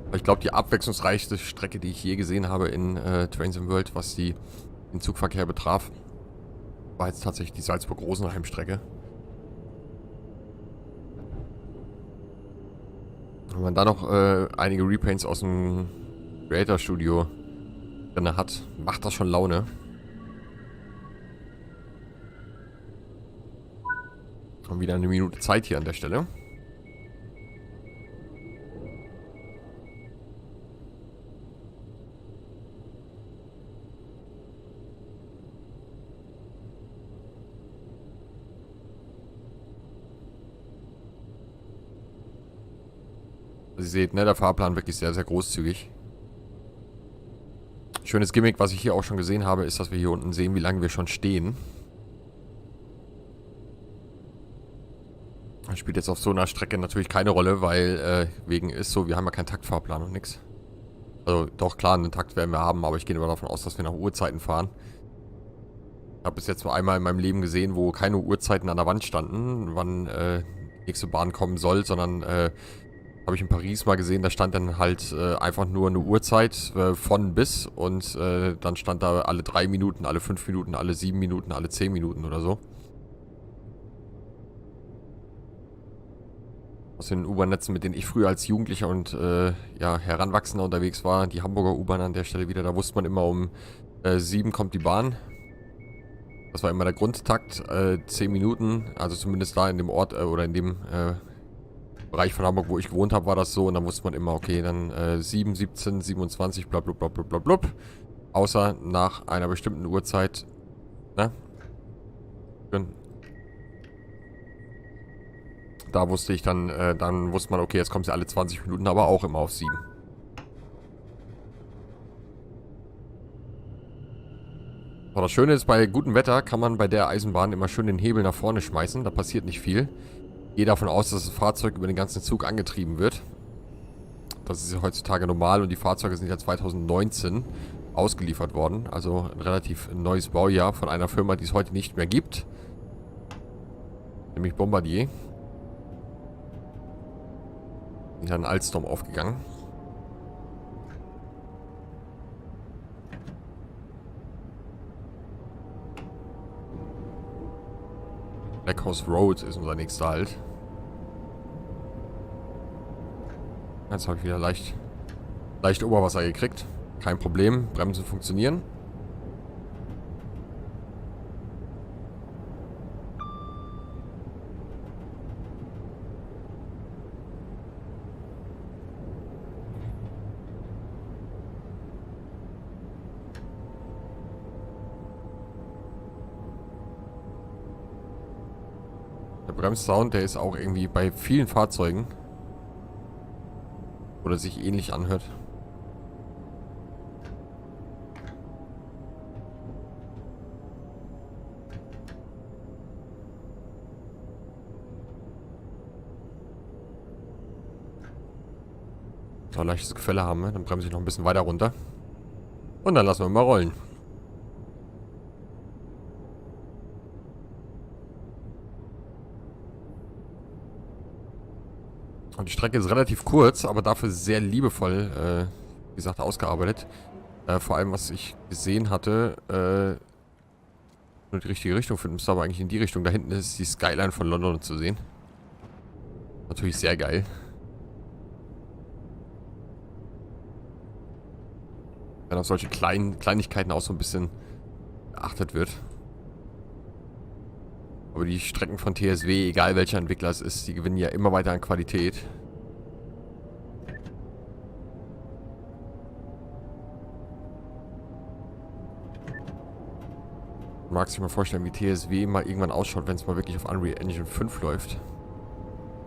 Aber ich glaube, die abwechslungsreichste Strecke, die ich je gesehen habe in Trains and World, was den Zugverkehr betraf, war jetzt tatsächlich die Salzburg-Rosenheim-Strecke. Wenn man da noch einige Repaints aus dem Creator Studio drin hat, macht das schon Laune. Haben wieder eine Minute Zeit hier an der Stelle. Ihr seht, ne, der Fahrplan wirklich sehr, sehr großzügig. Schönes Gimmick, was ich hier auch schon gesehen habe, ist, dass wir hier unten sehen, wie lange wir schon stehen. Das spielt jetzt auf so einer Strecke natürlich keine Rolle, weil wegen ist so, wir haben ja keinen Taktfahrplan und nix. Also doch, klar, einen Takt werden wir haben, aber ich gehe immer davon aus, dass wir nach Uhrzeiten fahren. Ich habe bis jetzt nur einmal in meinem Leben gesehen, wo keine Uhrzeiten an der Wand standen, wann die nächste Bahn kommen soll, sondern habe ich in Paris mal gesehen, da stand dann halt einfach nur eine Uhrzeit von bis und dann stand da alle 3 Minuten, alle 5 Minuten, alle 7 Minuten, alle 10 Minuten oder so. Aus den U-Bahn-Netzen, mit denen ich früher als Jugendlicher und ja, Heranwachsender unterwegs war, die Hamburger U-Bahn an der Stelle wieder, da wusste man immer, um 7 kommt die Bahn. Das war immer der Grundtakt, 10 Minuten, also zumindest da in dem Ort oder in dem Bereich von Hamburg, wo ich gewohnt habe, war das so. Und dann wusste man immer, okay, dann 7, 17, 27, blablabla. Außer nach einer bestimmten Uhrzeit. Ne? Da wusste ich dann wusste man, okay, jetzt kommt sie alle 20 Minuten, aber auch immer auf 7. Aber das Schöne ist, bei gutem Wetter kann man bei der Eisenbahn immer schön den Hebel nach vorne schmeißen. Da passiert nicht viel. Ich gehe davon aus, dass das Fahrzeug über den ganzen Zug angetrieben wird. Das ist ja heutzutage normal und die Fahrzeuge sind ja 2019 ausgeliefert worden. Also ein relativ neues Baujahr von einer Firma, die es heute nicht mehr gibt. Nämlich Bombardier. Die ist an Alstom aufgegangen. Blackhouse Road ist unser nächster Halt. Jetzt habe ich wieder leicht Oberwasser gekriegt. Kein Problem, Bremsen funktionieren. Der Bremssound, der ist auch irgendwie bei vielen Fahrzeugen oder sich ähnlich anhört. So, leichtes Gefälle haben wir. Dann bremse ich noch ein bisschen weiter runter. Und dann lassen wir mal rollen. Und die Strecke ist relativ kurz, aber dafür sehr liebevoll, wie gesagt, ausgearbeitet. Vor allem, was ich gesehen hatte, nur die richtige Richtung finden müsste, aber eigentlich in die Richtung. Da hinten ist die Skyline von London zu sehen. Natürlich sehr geil. Wenn auf solche Kleinigkeiten auch so ein bisschen beachtet wird. Aber die Strecken von TSW, egal welcher Entwickler es ist, die gewinnen ja immer weiter an Qualität. Man mag sich mal vorstellen, wie TSW mal irgendwann ausschaut, wenn es mal wirklich auf Unreal Engine 5 läuft.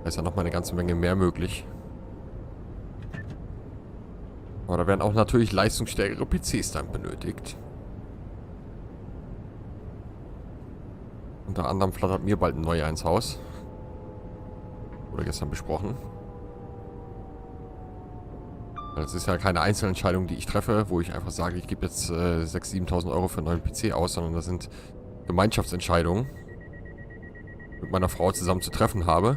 Da ist ja nochmal eine ganze Menge mehr möglich. Aber da werden auch natürlich leistungsstärkere PCs dann benötigt. Unter anderem flattert mir bald ein neuer ins Haus. Wurde gestern besprochen. Das ist ja keine Einzelentscheidung, die ich treffe, wo ich einfach sage, ich gebe jetzt 6.000, 7.000 Euro für einen neuen PC aus, sondern das sind Gemeinschaftsentscheidungen, die ich mit meiner Frau zusammen zu treffen habe.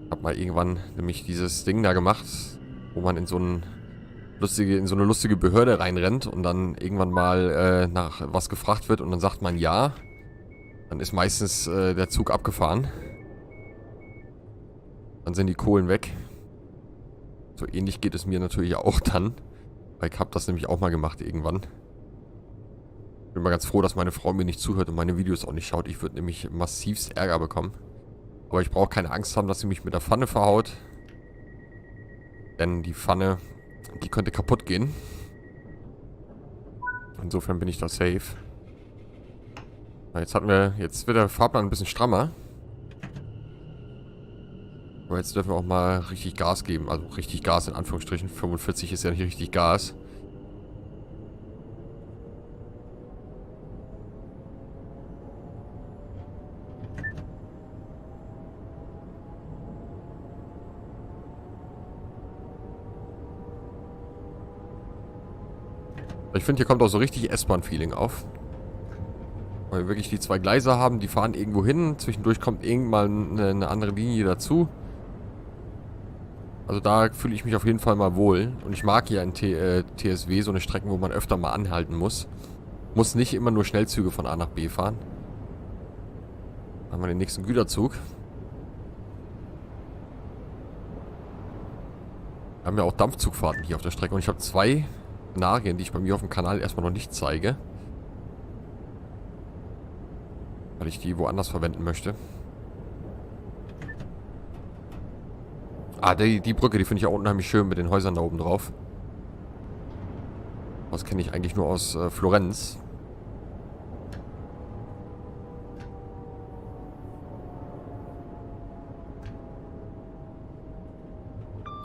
Ich habe mal irgendwann nämlich dieses Ding da gemacht, wo man in so eine lustige Behörde reinrennt und dann irgendwann mal nach was gefragt wird und dann sagt man ja. Dann ist meistens der Zug abgefahren. Dann sind die Kohlen weg. So ähnlich geht es mir natürlich auch dann. Weil ich habe das nämlich auch mal gemacht irgendwann. Ich bin mal ganz froh, dass meine Frau mir nicht zuhört und meine Videos auch nicht schaut. Ich würde nämlich massivst Ärger bekommen. Aber ich brauche keine Angst haben, dass sie mich mit der Pfanne verhaut. Denn die Pfanne, die könnte kaputt gehen. Insofern bin ich da safe. Jetzt wird der Fahrplan ein bisschen strammer. Aber jetzt dürfen wir auch mal richtig Gas geben. Also richtig Gas in Anführungsstrichen. 45 ist ja nicht richtig Gas. Ich finde, hier kommt auch so richtig S-Bahn-Feeling auf. Weil wir wirklich die zwei Gleise haben, die fahren irgendwo hin. Zwischendurch kommt irgendwann eine andere Linie dazu. Also da fühle ich mich auf jeden Fall mal wohl. Und ich mag ja in TSW so eine Strecken, wo man öfter mal anhalten muss. Muss nicht immer nur Schnellzüge von A nach B fahren. Dann haben wir den nächsten Güterzug. Wir haben ja auch Dampfzugfahrten hier auf der Strecke. Und ich habe zwei Szenarien, die ich bei mir auf dem Kanal erstmal noch nicht zeige. Weil ich die woanders verwenden möchte. Ah, die Brücke, die finde ich auch unheimlich schön mit den Häusern da oben drauf. Das kenne ich eigentlich nur aus Florenz.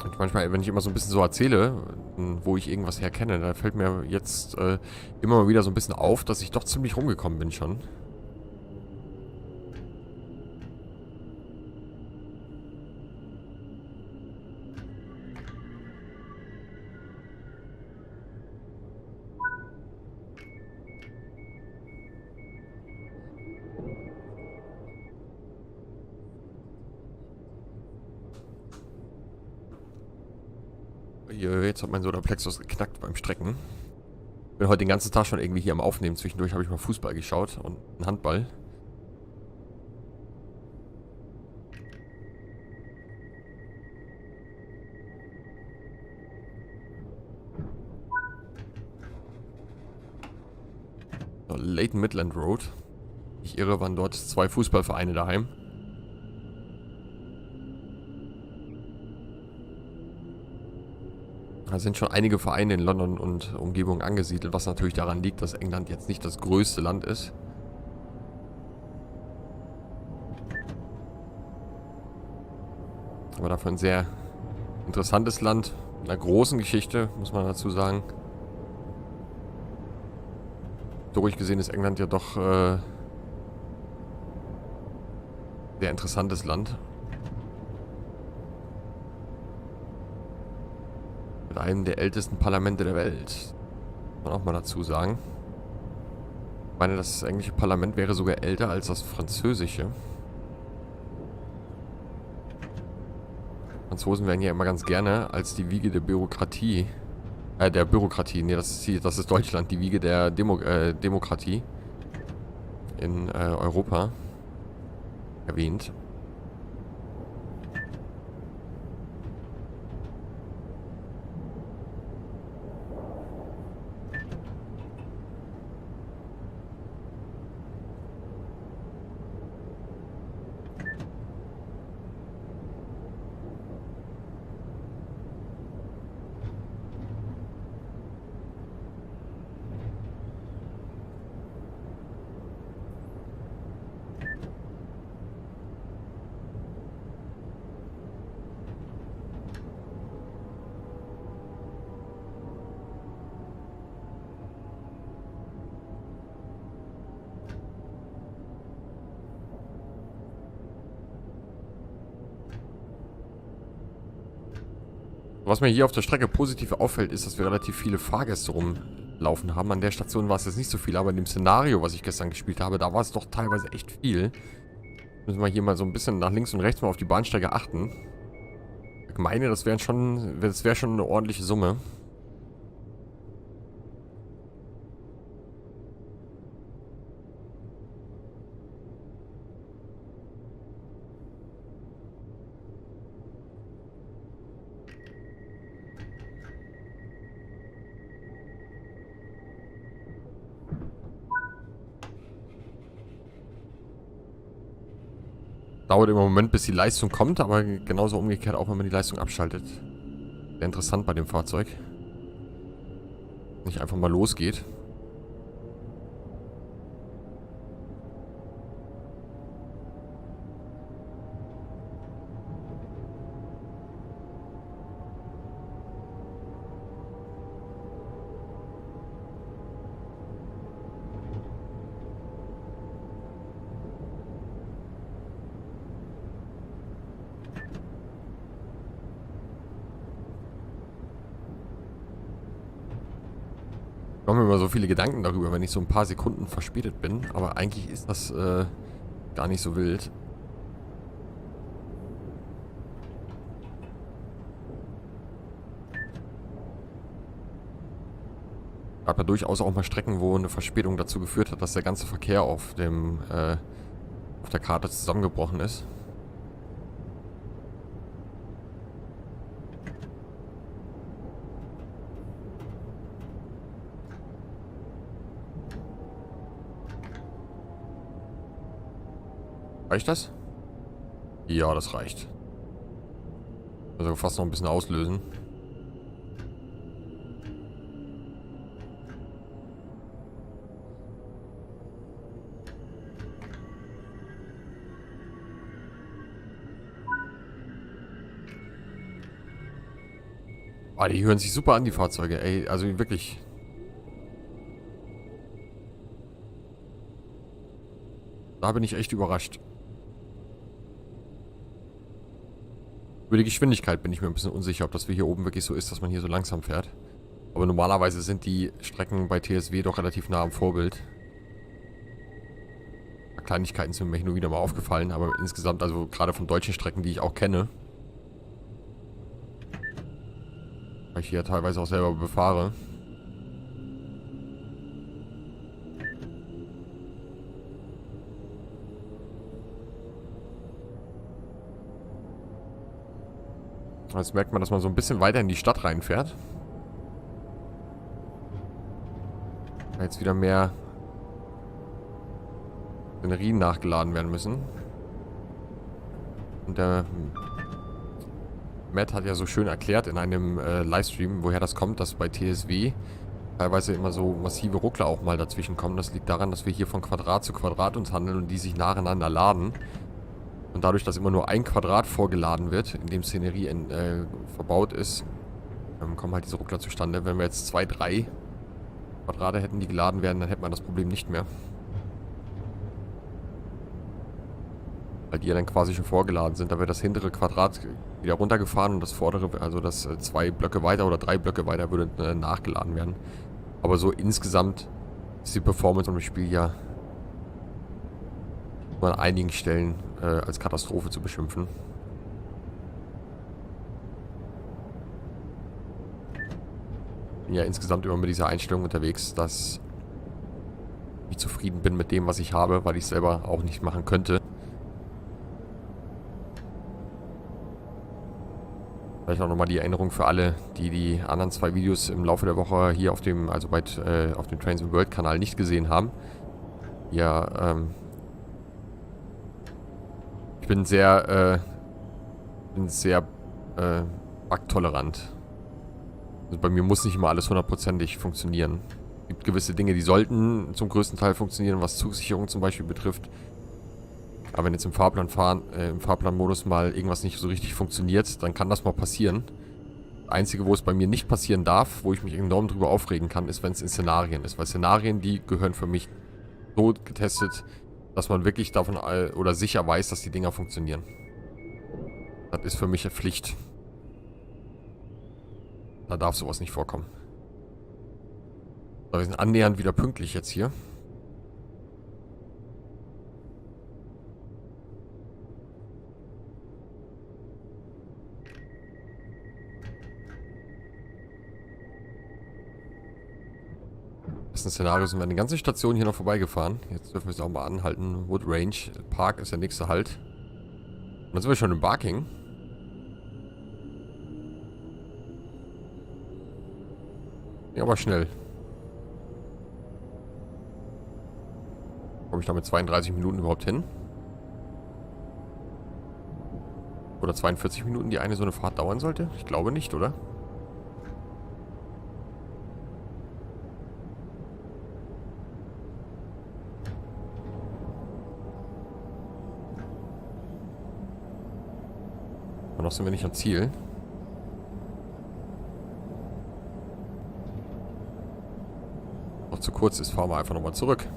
Und manchmal, wenn ich immer so ein bisschen so erzähle, wo ich irgendwas herkenne, da fällt mir jetzt immer mal wieder so ein bisschen auf, dass ich doch ziemlich rumgekommen bin schon. Hier, jetzt hat mein Solarplexus geknackt beim Strecken. Bin heute den ganzen Tag schon irgendwie hier am Aufnehmen. Zwischendurch habe ich mal Fußball geschaut und einen Handball. So, Leighton Midland Road. Ich irre, waren dort 2 Fußballvereine daheim. Da sind schon einige Vereine in London und Umgebung angesiedelt, was natürlich daran liegt, dass England jetzt nicht das größte Land ist. Aber dafür ein sehr interessantes Land, mit einer großen Geschichte, muss man dazu sagen. Historisch gesehen ist England ja doch sehr interessantes Land. Mit einem der ältesten Parlamente der Welt. Muss man auch mal dazu sagen. Ich meine, das englische Parlament wäre sogar älter als das französische. Franzosen werden ja immer ganz gerne als die Wiege der Bürokratie. Nee, das ist Deutschland, die Wiege der Demokratie in Europa erwähnt. Was mir hier auf der Strecke positiv auffällt, ist, dass wir relativ viele Fahrgäste rumlaufen haben. An der Station war es jetzt nicht so viel, aber in dem Szenario, was ich gestern gespielt habe, da war es doch teilweise echt viel. Müssen wir hier mal so ein bisschen nach links und rechts mal auf die Bahnsteige achten. Ich meine, das wäre schon eine ordentliche Summe. Dauert im Moment, bis die Leistung kommt, aber genauso umgekehrt auch, wenn man die Leistung abschaltet. Sehr interessant bei dem Fahrzeug. Nicht einfach mal losgeht. Ich mache mir immer so viele Gedanken darüber, wenn ich so ein paar Sekunden verspätet bin. Aber eigentlich ist das gar nicht so wild. Gab ja durchaus auch mal Strecken, wo eine Verspätung dazu geführt hat, dass der ganze Verkehr auf der Karte zusammengebrochen ist. Reicht das? Ja, das reicht. Also fast noch ein bisschen auslösen. Ah, die hören sich super an, die Fahrzeuge. Ey, also wirklich. Da bin ich echt überrascht. Über die Geschwindigkeit bin ich mir ein bisschen unsicher, ob das hier oben wirklich so ist, dass man hier so langsam fährt. Aber normalerweise sind die Strecken bei TSW doch relativ nah am Vorbild. Kleinigkeiten sind mir nur wieder mal aufgefallen, aber insgesamt, also gerade von deutschen Strecken, die ich auch kenne, weil ich hier teilweise auch selber befahre. Jetzt merkt man, dass man so ein bisschen weiter in die Stadt reinfährt. Jetzt wieder mehr Szenerien nachgeladen werden müssen. Und der Matt hat ja so schön erklärt in einem Livestream, woher das kommt, dass bei TSW teilweise immer so massive Ruckler auch mal dazwischen kommen. Das liegt daran, dass wir hier von Quadrat zu Quadrat uns handeln und die sich nacheinander laden. Und dadurch, dass immer nur ein Quadrat vorgeladen wird, in dem Szenerie verbaut ist, kommen halt diese Ruckler zustande. Wenn wir jetzt 2, 3 Quadrate hätten, die geladen werden, dann hätte man das Problem nicht mehr. Weil die ja dann quasi schon vorgeladen sind. Da wird das hintere Quadrat wieder runtergefahren und das vordere, also das 2 Blöcke weiter oder 3 Blöcke weiter, würde nachgeladen werden. Aber so insgesamt ist die Performance im Spiel ja nur an einigen Stellen als Katastrophe zu beschimpfen. Bin ja insgesamt immer mit dieser Einstellung unterwegs, dass ich zufrieden bin mit dem, was ich habe, weil ich es selber auch nicht machen könnte. Vielleicht auch nochmal die Erinnerung für alle, die die anderen 2 Videos im Laufe der Woche hier auf dem, also auf dem Trains and World Kanal nicht gesehen haben. Ja, ich bin sehr bugtolerant. Also bei mir muss nicht immer alles hundertprozentig funktionieren. Es gibt gewisse Dinge, die sollten zum größten Teil funktionieren, was Zugsicherung zum Beispiel betrifft. Aber wenn jetzt im Fahrplanmodus mal irgendwas nicht so richtig funktioniert, dann kann das mal passieren. Das Einzige, wo es bei mir nicht passieren darf, wo ich mich enorm drüber aufregen kann, ist, wenn es in Szenarien ist. Weil Szenarien, die gehören für mich so getestet, dass man wirklich davon oder sicher weiß, dass die Dinger funktionieren. Das ist für mich eine Pflicht. Da darf sowas nicht vorkommen. So, wir sind annähernd wieder pünktlich jetzt hier. Das ist ein Szenario, sind wir eine ganze Station hier noch vorbeigefahren. Jetzt dürfen wir es auch mal anhalten. Wood Range Park ist der nächste Halt. Und dann sind wir schon im Barking. Ja, aber schnell. Komme ich da mit 32 Minuten überhaupt hin? Oder 42 Minuten, die eine so eine Fahrt dauern sollte? Ich glaube nicht, oder? Und noch sind wir nicht am Ziel. Noch zu kurz ist, fahren wir einfach nochmal zurück.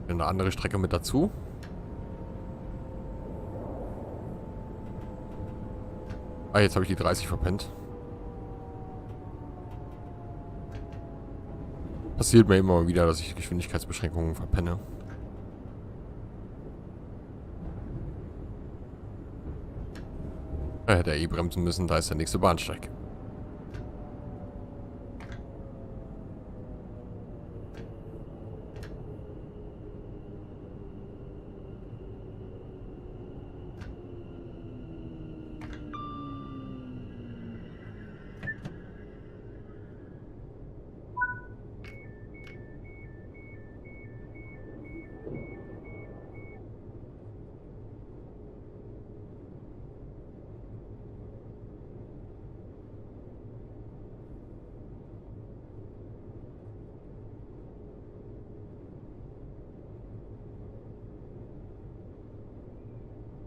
Eine andere Strecke mit dazu. Ah, jetzt habe ich die 30 verpennt. Passiert mir immer mal wieder, dass ich Geschwindigkeitsbeschränkungen verpenne. Da hätte er eh bremsen müssen, da ist der nächste Bahnsteig.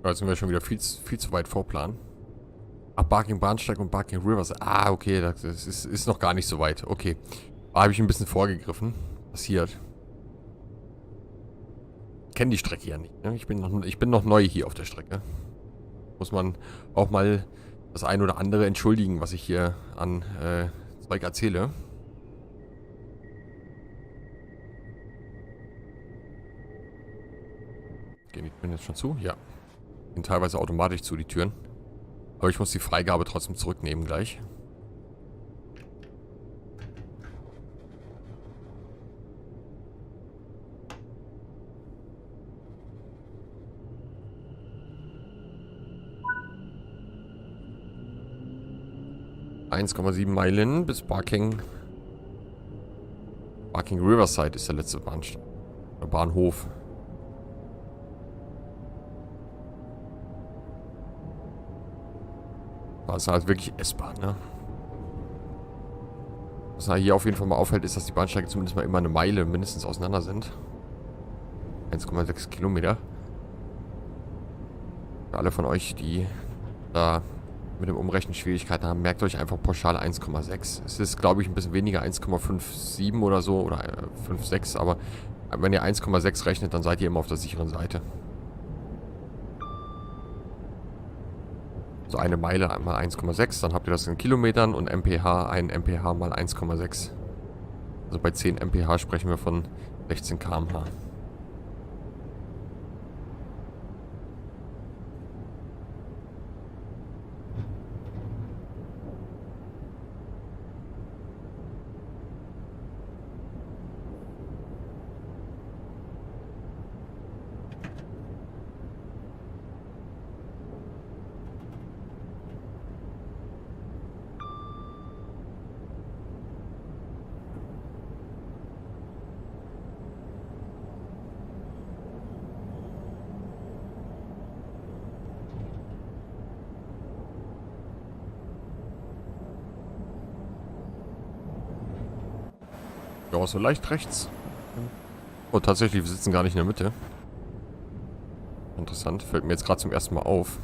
Da sind wir schon wieder viel zu weit vorplanen. Ach, Barking Bahnsteig und Barking Rivers. Ah, okay, das ist noch gar nicht so weit. Okay. Da habe ich ein bisschen vorgegriffen. Passiert. Ich kenne die Strecke ja nicht. Ne? Ich bin noch neu hier auf der Strecke. Muss man auch mal das ein oder andere entschuldigen, was ich hier an Zeug erzähle. Gehen die Türen jetzt schon zu? Ja. Gehen teilweise automatisch zu, die Türen. Aber ich muss die Freigabe trotzdem zurücknehmen gleich. ...1,7 Meilen bis Barking Riverside ist der letzte Bahnhof. Das ist halt wirklich S-Bahn, ne? Was hier auf jeden Fall mal auffällt, ist, dass die Bahnsteige zumindest mal immer eine Meile mindestens auseinander sind. 1,6 Kilometer. Für alle von euch, die da mit dem Umrechnen Schwierigkeiten haben, merkt euch einfach pauschal 1,6. Es ist, glaube ich, ein bisschen weniger, 1,57 oder so, oder 5,6, aber wenn ihr 1,6 rechnet, dann seid ihr immer auf der sicheren Seite. So eine Meile mal 1,6, dann habt ihr das in Kilometern und mph, ein mph mal 1,6. Also bei 10 mph sprechen wir von 16 km/h. Ja, so leicht rechts. Oh, tatsächlich, wir sitzen gar nicht in der Mitte. Interessant, fällt mir jetzt gerade zum ersten Mal auf.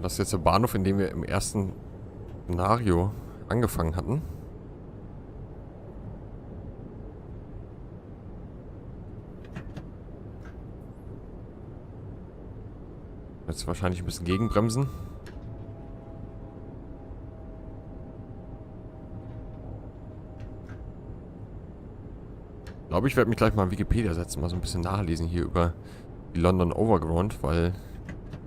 Das ist jetzt der Bahnhof, in dem wir im ersten Szenario angefangen hatten. Jetzt wahrscheinlich ein bisschen gegenbremsen. Ich glaube, ich werde mich gleich mal in Wikipedia setzen, mal so ein bisschen nachlesen hier über die London Overground, weil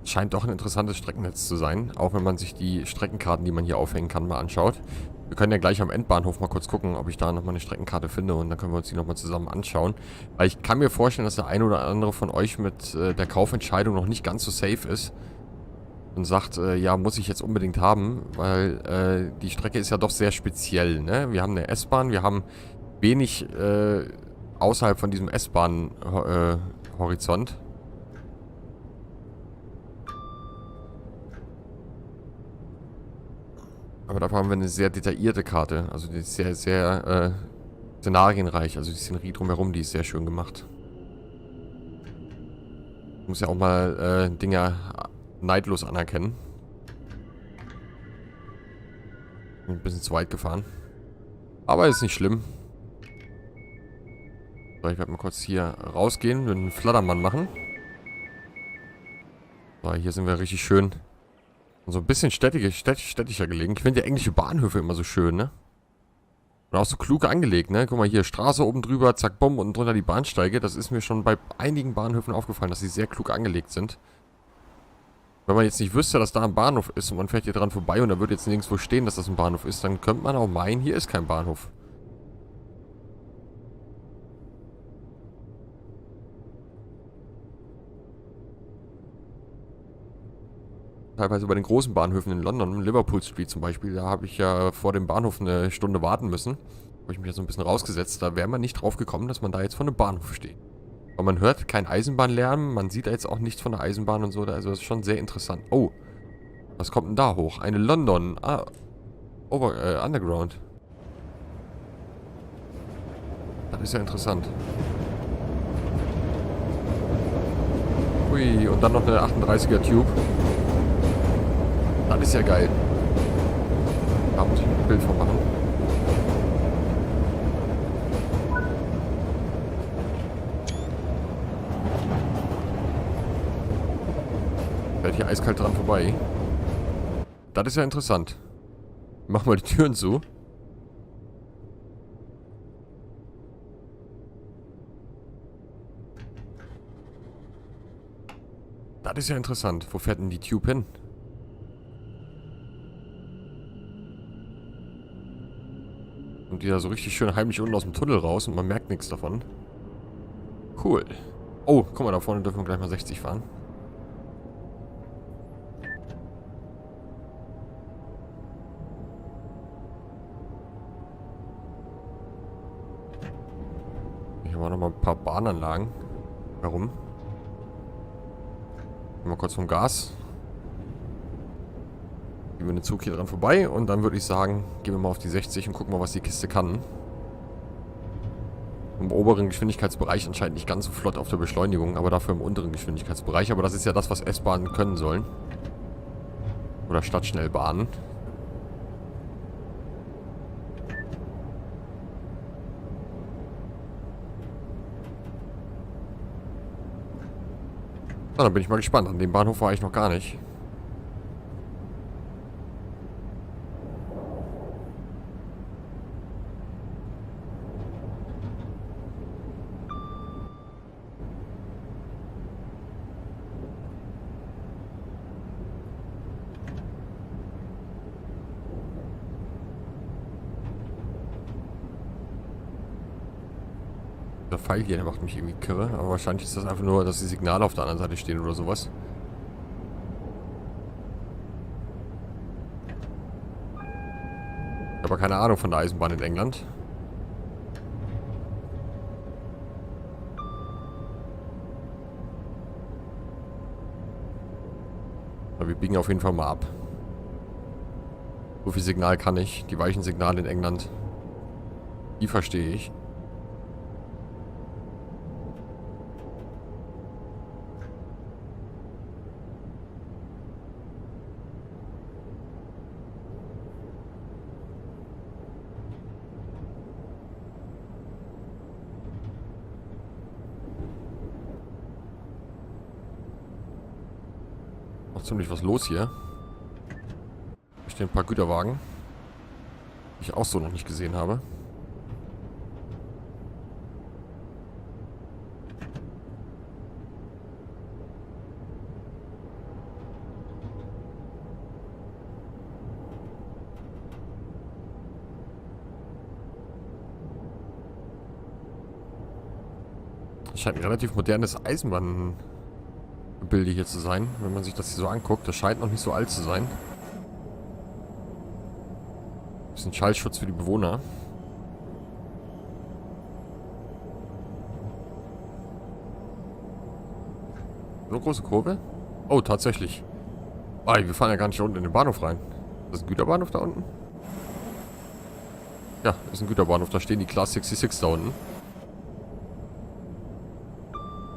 es scheint doch ein interessantes Streckennetz zu sein, auch wenn man sich die Streckenkarten, die man hier aufhängen kann, mal anschaut. Wir können ja gleich am Endbahnhof mal kurz gucken, ob ich da nochmal eine Streckenkarte finde und dann können wir uns die nochmal zusammen anschauen. Weil ich kann mir vorstellen, dass der eine oder andere von euch mit der Kaufentscheidung noch nicht ganz so safe ist und sagt, ja, muss ich jetzt unbedingt haben, weil die Strecke ist ja doch sehr speziell, ne? Wir haben eine S-Bahn, wir haben wenig außerhalb von diesem S-Bahn-Horizont. Aber dafür haben wir eine sehr detaillierte Karte. Also die ist sehr, sehr szenarienreich. Also die Szenerie drumherum, die ist sehr schön gemacht. Ich muss ja auch mal Dinge neidlos anerkennen. Bin ein bisschen zu weit gefahren. Aber ist nicht schlimm. So, ich werde mal kurz hier rausgehen und einen Flattermann machen. So, hier sind wir richtig schön. So ein bisschen städtischer gelegen. Ich finde ja englische Bahnhöfe immer so schön, ne? Und auch so klug angelegt, ne? Guck mal hier, Straße oben drüber, zack, bumm, und drunter die Bahnsteige. Das ist mir schon bei einigen Bahnhöfen aufgefallen, dass sie sehr klug angelegt sind. Wenn man jetzt nicht wüsste, dass da ein Bahnhof ist und man fährt hier dran vorbei und da wird jetzt nirgendwo stehen, dass das ein Bahnhof ist, dann könnte man auch meinen, hier ist kein Bahnhof. Teilweise bei den großen Bahnhöfen in London, Liverpool Street zum Beispiel, da habe ich ja vor dem Bahnhof eine Stunde warten müssen. Habe ich mich ja so ein bisschen rausgesetzt. Da wäre man nicht drauf gekommen, dass man da jetzt vor einem Bahnhof steht. Aber man hört keinen Eisenbahnlärm, man sieht jetzt auch nichts von der Eisenbahn und so. Also das ist schon sehr interessant. Oh, was kommt denn da hoch? Eine London. Underground. Das ist ja interessant. Ui, und dann noch eine 38er Tube. Das ist ja geil. Da muss ich ein Bild von machen. Fährt hier eiskalt dran vorbei. Das ist ja interessant. Machen wir die Türen zu. Das ist ja interessant. Wo fährt denn die Tube hin? Und die da so richtig schön heimlich unten aus dem Tunnel raus und man merkt nichts davon. Cool. Oh, guck mal, da vorne dürfen wir gleich mal 60 fahren. Hier haben wir nochmal ein paar Bahnanlagen. Warum? Mal kurz vom Gas. Gehen wir den Zug hier dran vorbei und dann würde ich sagen, gehen wir mal auf die 60 und gucken mal, was die Kiste kann. Im oberen Geschwindigkeitsbereich anscheinend nicht ganz so flott auf der Beschleunigung, aber dafür im unteren Geschwindigkeitsbereich. Aber das ist ja das, was S-Bahnen können sollen. Oder Stadtschnellbahnen. So, dann bin ich mal gespannt. An dem Bahnhof war ich noch gar nicht. Der Pfeil hier, der macht mich irgendwie kirre. Aber wahrscheinlich ist das einfach nur, dass die Signale auf der anderen Seite stehen oder sowas. Ich habe aber keine Ahnung von der Eisenbahn in England. Aber wir biegen auf jeden Fall mal ab. So viel Signal kann ich. Die weichen Signale in England, die verstehe ich. Noch ziemlich was los hier. Hier stehen ein paar Güterwagen, die ich auch so noch nicht gesehen habe. Das scheint ein relativ modernes Eisenbahngebilde hier zu sein, wenn man sich das hier so anguckt. Das scheint noch nicht so alt zu sein. Bisschen Schallschutz für die Bewohner. So eine große Kurve? Oh, tatsächlich. Ah, wir fahren ja gar nicht da unten in den Bahnhof rein. Ist das ein Güterbahnhof da unten? Ja, ist ein Güterbahnhof. Da stehen die Class 66 da unten.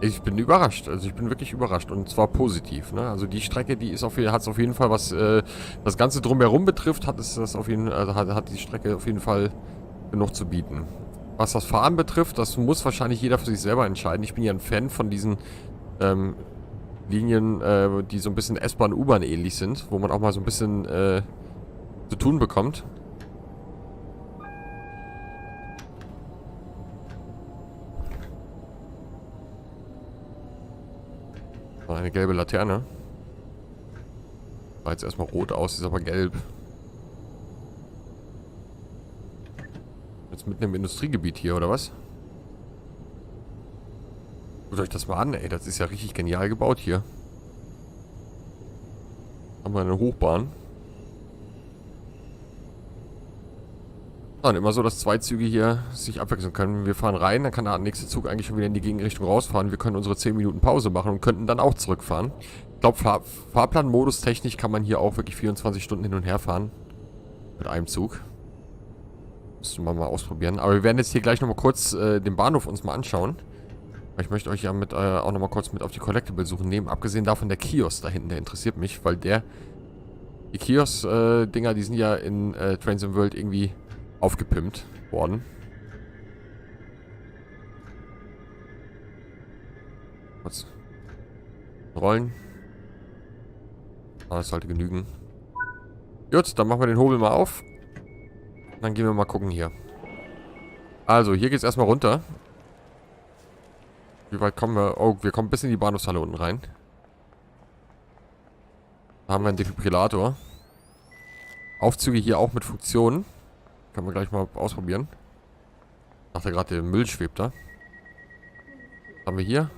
Ich bin überrascht. Also ich bin wirklich überrascht. Und zwar positiv. Ne? Also die Strecke, die ist hat es auf jeden Fall, was das Ganze drumherum betrifft, hat die Strecke auf jeden Fall genug zu bieten. Was das Fahren betrifft, das muss wahrscheinlich jeder für sich selber entscheiden. Ich bin ja ein Fan von diesen Linien, die so ein bisschen S-Bahn, U-Bahn ähnlich sind, wo man auch mal so ein bisschen zu tun bekommt. Eine gelbe Laterne. War jetzt erstmal rot aus, ist aber gelb. Jetzt mitten im Industriegebiet hier, oder was? Guckt euch das mal an, ey. Das ist ja richtig genial gebaut hier. Haben wir eine Hochbahn. Und immer so, dass zwei Züge hier sich abwechseln können. Wir fahren rein, dann kann der nächste Zug eigentlich schon wieder in die Gegenrichtung rausfahren. Wir können unsere 10 Minuten Pause machen und könnten dann auch zurückfahren. Ich glaube, Fahrplanmodus technisch kann man hier auch wirklich 24 Stunden hin und her fahren. Mit einem Zug. Müssen wir mal ausprobieren. Aber wir werden jetzt hier gleich nochmal kurz den Bahnhof uns mal anschauen. Ich möchte euch ja auch nochmal kurz mit auf die Collectibles suchen nehmen. Abgesehen davon der Kiosk da hinten, der interessiert mich, weil die Kiosk-Dinger, die sind ja in Trains in World irgendwie aufgepimpt worden. Kurz rollen. Das sollte genügen. Gut, dann machen wir den Hobel mal auf. Dann gehen wir mal gucken hier. Also, hier geht es erstmal runter. Wie weit kommen wir? Oh, wir kommen bis in die Bahnhofshalle unten rein. Da haben wir einen Defibrillator. Aufzüge hier auch mit Funktionen. Können wir gleich mal ausprobieren. Ich dachte gerade, der Müll schwebt da. Was haben wir hier?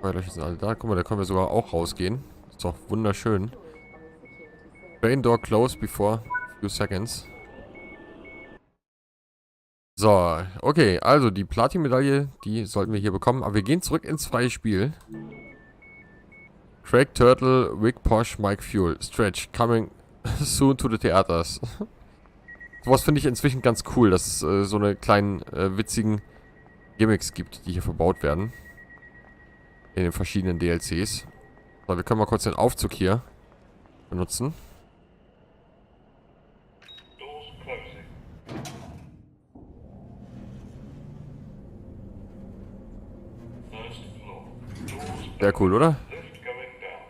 Feuerlöcher sind alle da. Guck mal, da können wir sogar auch rausgehen. Ist doch wunderschön. Train door closed before few seconds. So, okay. Also, die Platin-Medaille, die sollten wir hier bekommen. Aber wir gehen zurück ins freie Spiel. Craig Turtle, Wick Posh, Mike Fuel. Stretch, coming soon to the Theaters. Sowas finde ich inzwischen ganz cool, dass es so eine kleinen witzigen Gimmicks gibt, die hier verbaut werden. In den verschiedenen DLCs. So, wir können mal kurz den Aufzug hier benutzen. Doors closing. First floor. Doors Sehr cool, oder? lift going down.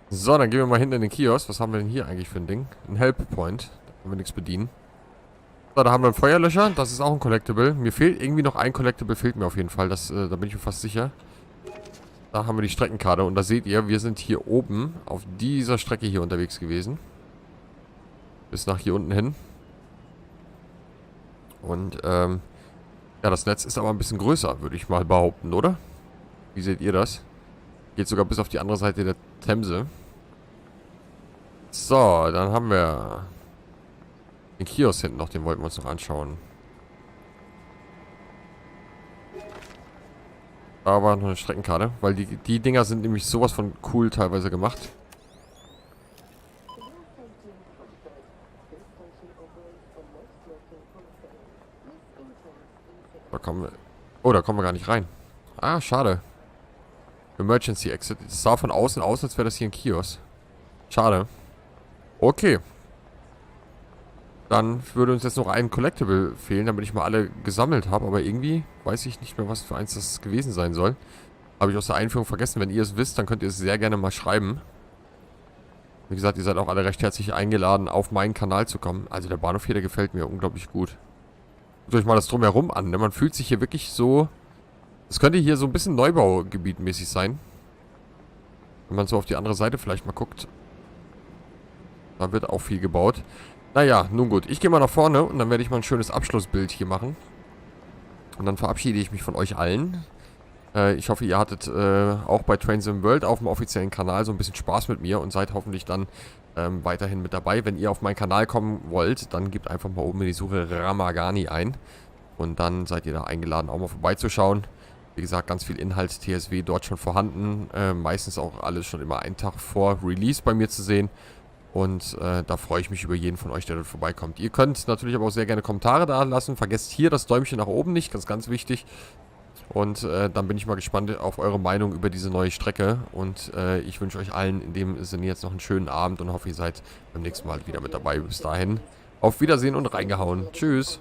So, dann gehen wir mal hinten in den Kiosk. Was haben wir denn hier eigentlich für ein Ding? Ein Help Point. Da können wir nichts bedienen. So, da haben wir einen Feuerlöscher. Das ist auch ein Collectible. Mir fehlt irgendwie noch ein Collectible, fehlt mir auf jeden Fall. Da bin ich mir fast sicher. Da haben wir die Streckenkarte. Und da seht ihr, wir sind hier oben auf dieser Strecke hier unterwegs gewesen. Bis nach hier unten hin. Und, ja, das Netz ist aber ein bisschen größer, würde ich mal behaupten, oder? Wie seht ihr das? Geht sogar bis auf die andere Seite der Themse. So, dann haben wir den Kiosk hinten noch, den wollten wir uns noch anschauen. Da war noch eine Streckenkarte, weil die Dinger sind nämlich sowas von cool teilweise gemacht. Da kommen wir... Oh, da kommen wir gar nicht rein. Ah, schade. Emergency Exit. Es sah von außen aus, als wäre das hier ein Kiosk. Schade. Okay. Dann würde uns jetzt noch ein Collectible fehlen, damit ich mal alle gesammelt habe. Aber irgendwie weiß ich nicht mehr, was für eins das gewesen sein soll. Habe ich aus der Einführung vergessen. Wenn ihr es wisst, dann könnt ihr es sehr gerne mal schreiben. Wie gesagt, ihr seid auch alle recht herzlich eingeladen, auf meinen Kanal zu kommen. Also der Bahnhof hier, der gefällt mir unglaublich gut. Guckt euch mal das Drumherum an. Ne? Man fühlt sich hier wirklich so... Das könnte hier so ein bisschen Neubaugebiet mäßig sein. Wenn man so auf die andere Seite vielleicht mal guckt. Da wird auch viel gebaut. Naja, nun gut. Ich gehe mal nach vorne und dann werde ich mal ein schönes Abschlussbild hier machen. Und dann verabschiede ich mich von euch allen. Ich hoffe, ihr hattet auch bei Trains in World auf dem offiziellen Kanal so ein bisschen Spaß mit mir und seid hoffentlich dann weiterhin mit dabei. Wenn ihr auf meinen Kanal kommen wollt, dann gebt einfach mal oben in die Suche Ramagani ein. Und dann seid ihr da eingeladen, auch mal vorbeizuschauen. Wie gesagt, ganz viel Inhalt TSW dort schon vorhanden. Meistens auch alles schon immer einen Tag vor Release bei mir zu sehen. Und da freue ich mich über jeden von euch, der dort vorbeikommt. Ihr könnt natürlich aber auch sehr gerne Kommentare da lassen. Vergesst hier das Däumchen nach oben nicht, das ist ganz wichtig. Und dann bin ich mal gespannt auf eure Meinung über diese neue Strecke. Und ich wünsche euch allen in dem Sinne jetzt noch einen schönen Abend und hoffe, ihr seid beim nächsten Mal wieder mit dabei. Bis dahin, auf Wiedersehen und reingehauen. Tschüss.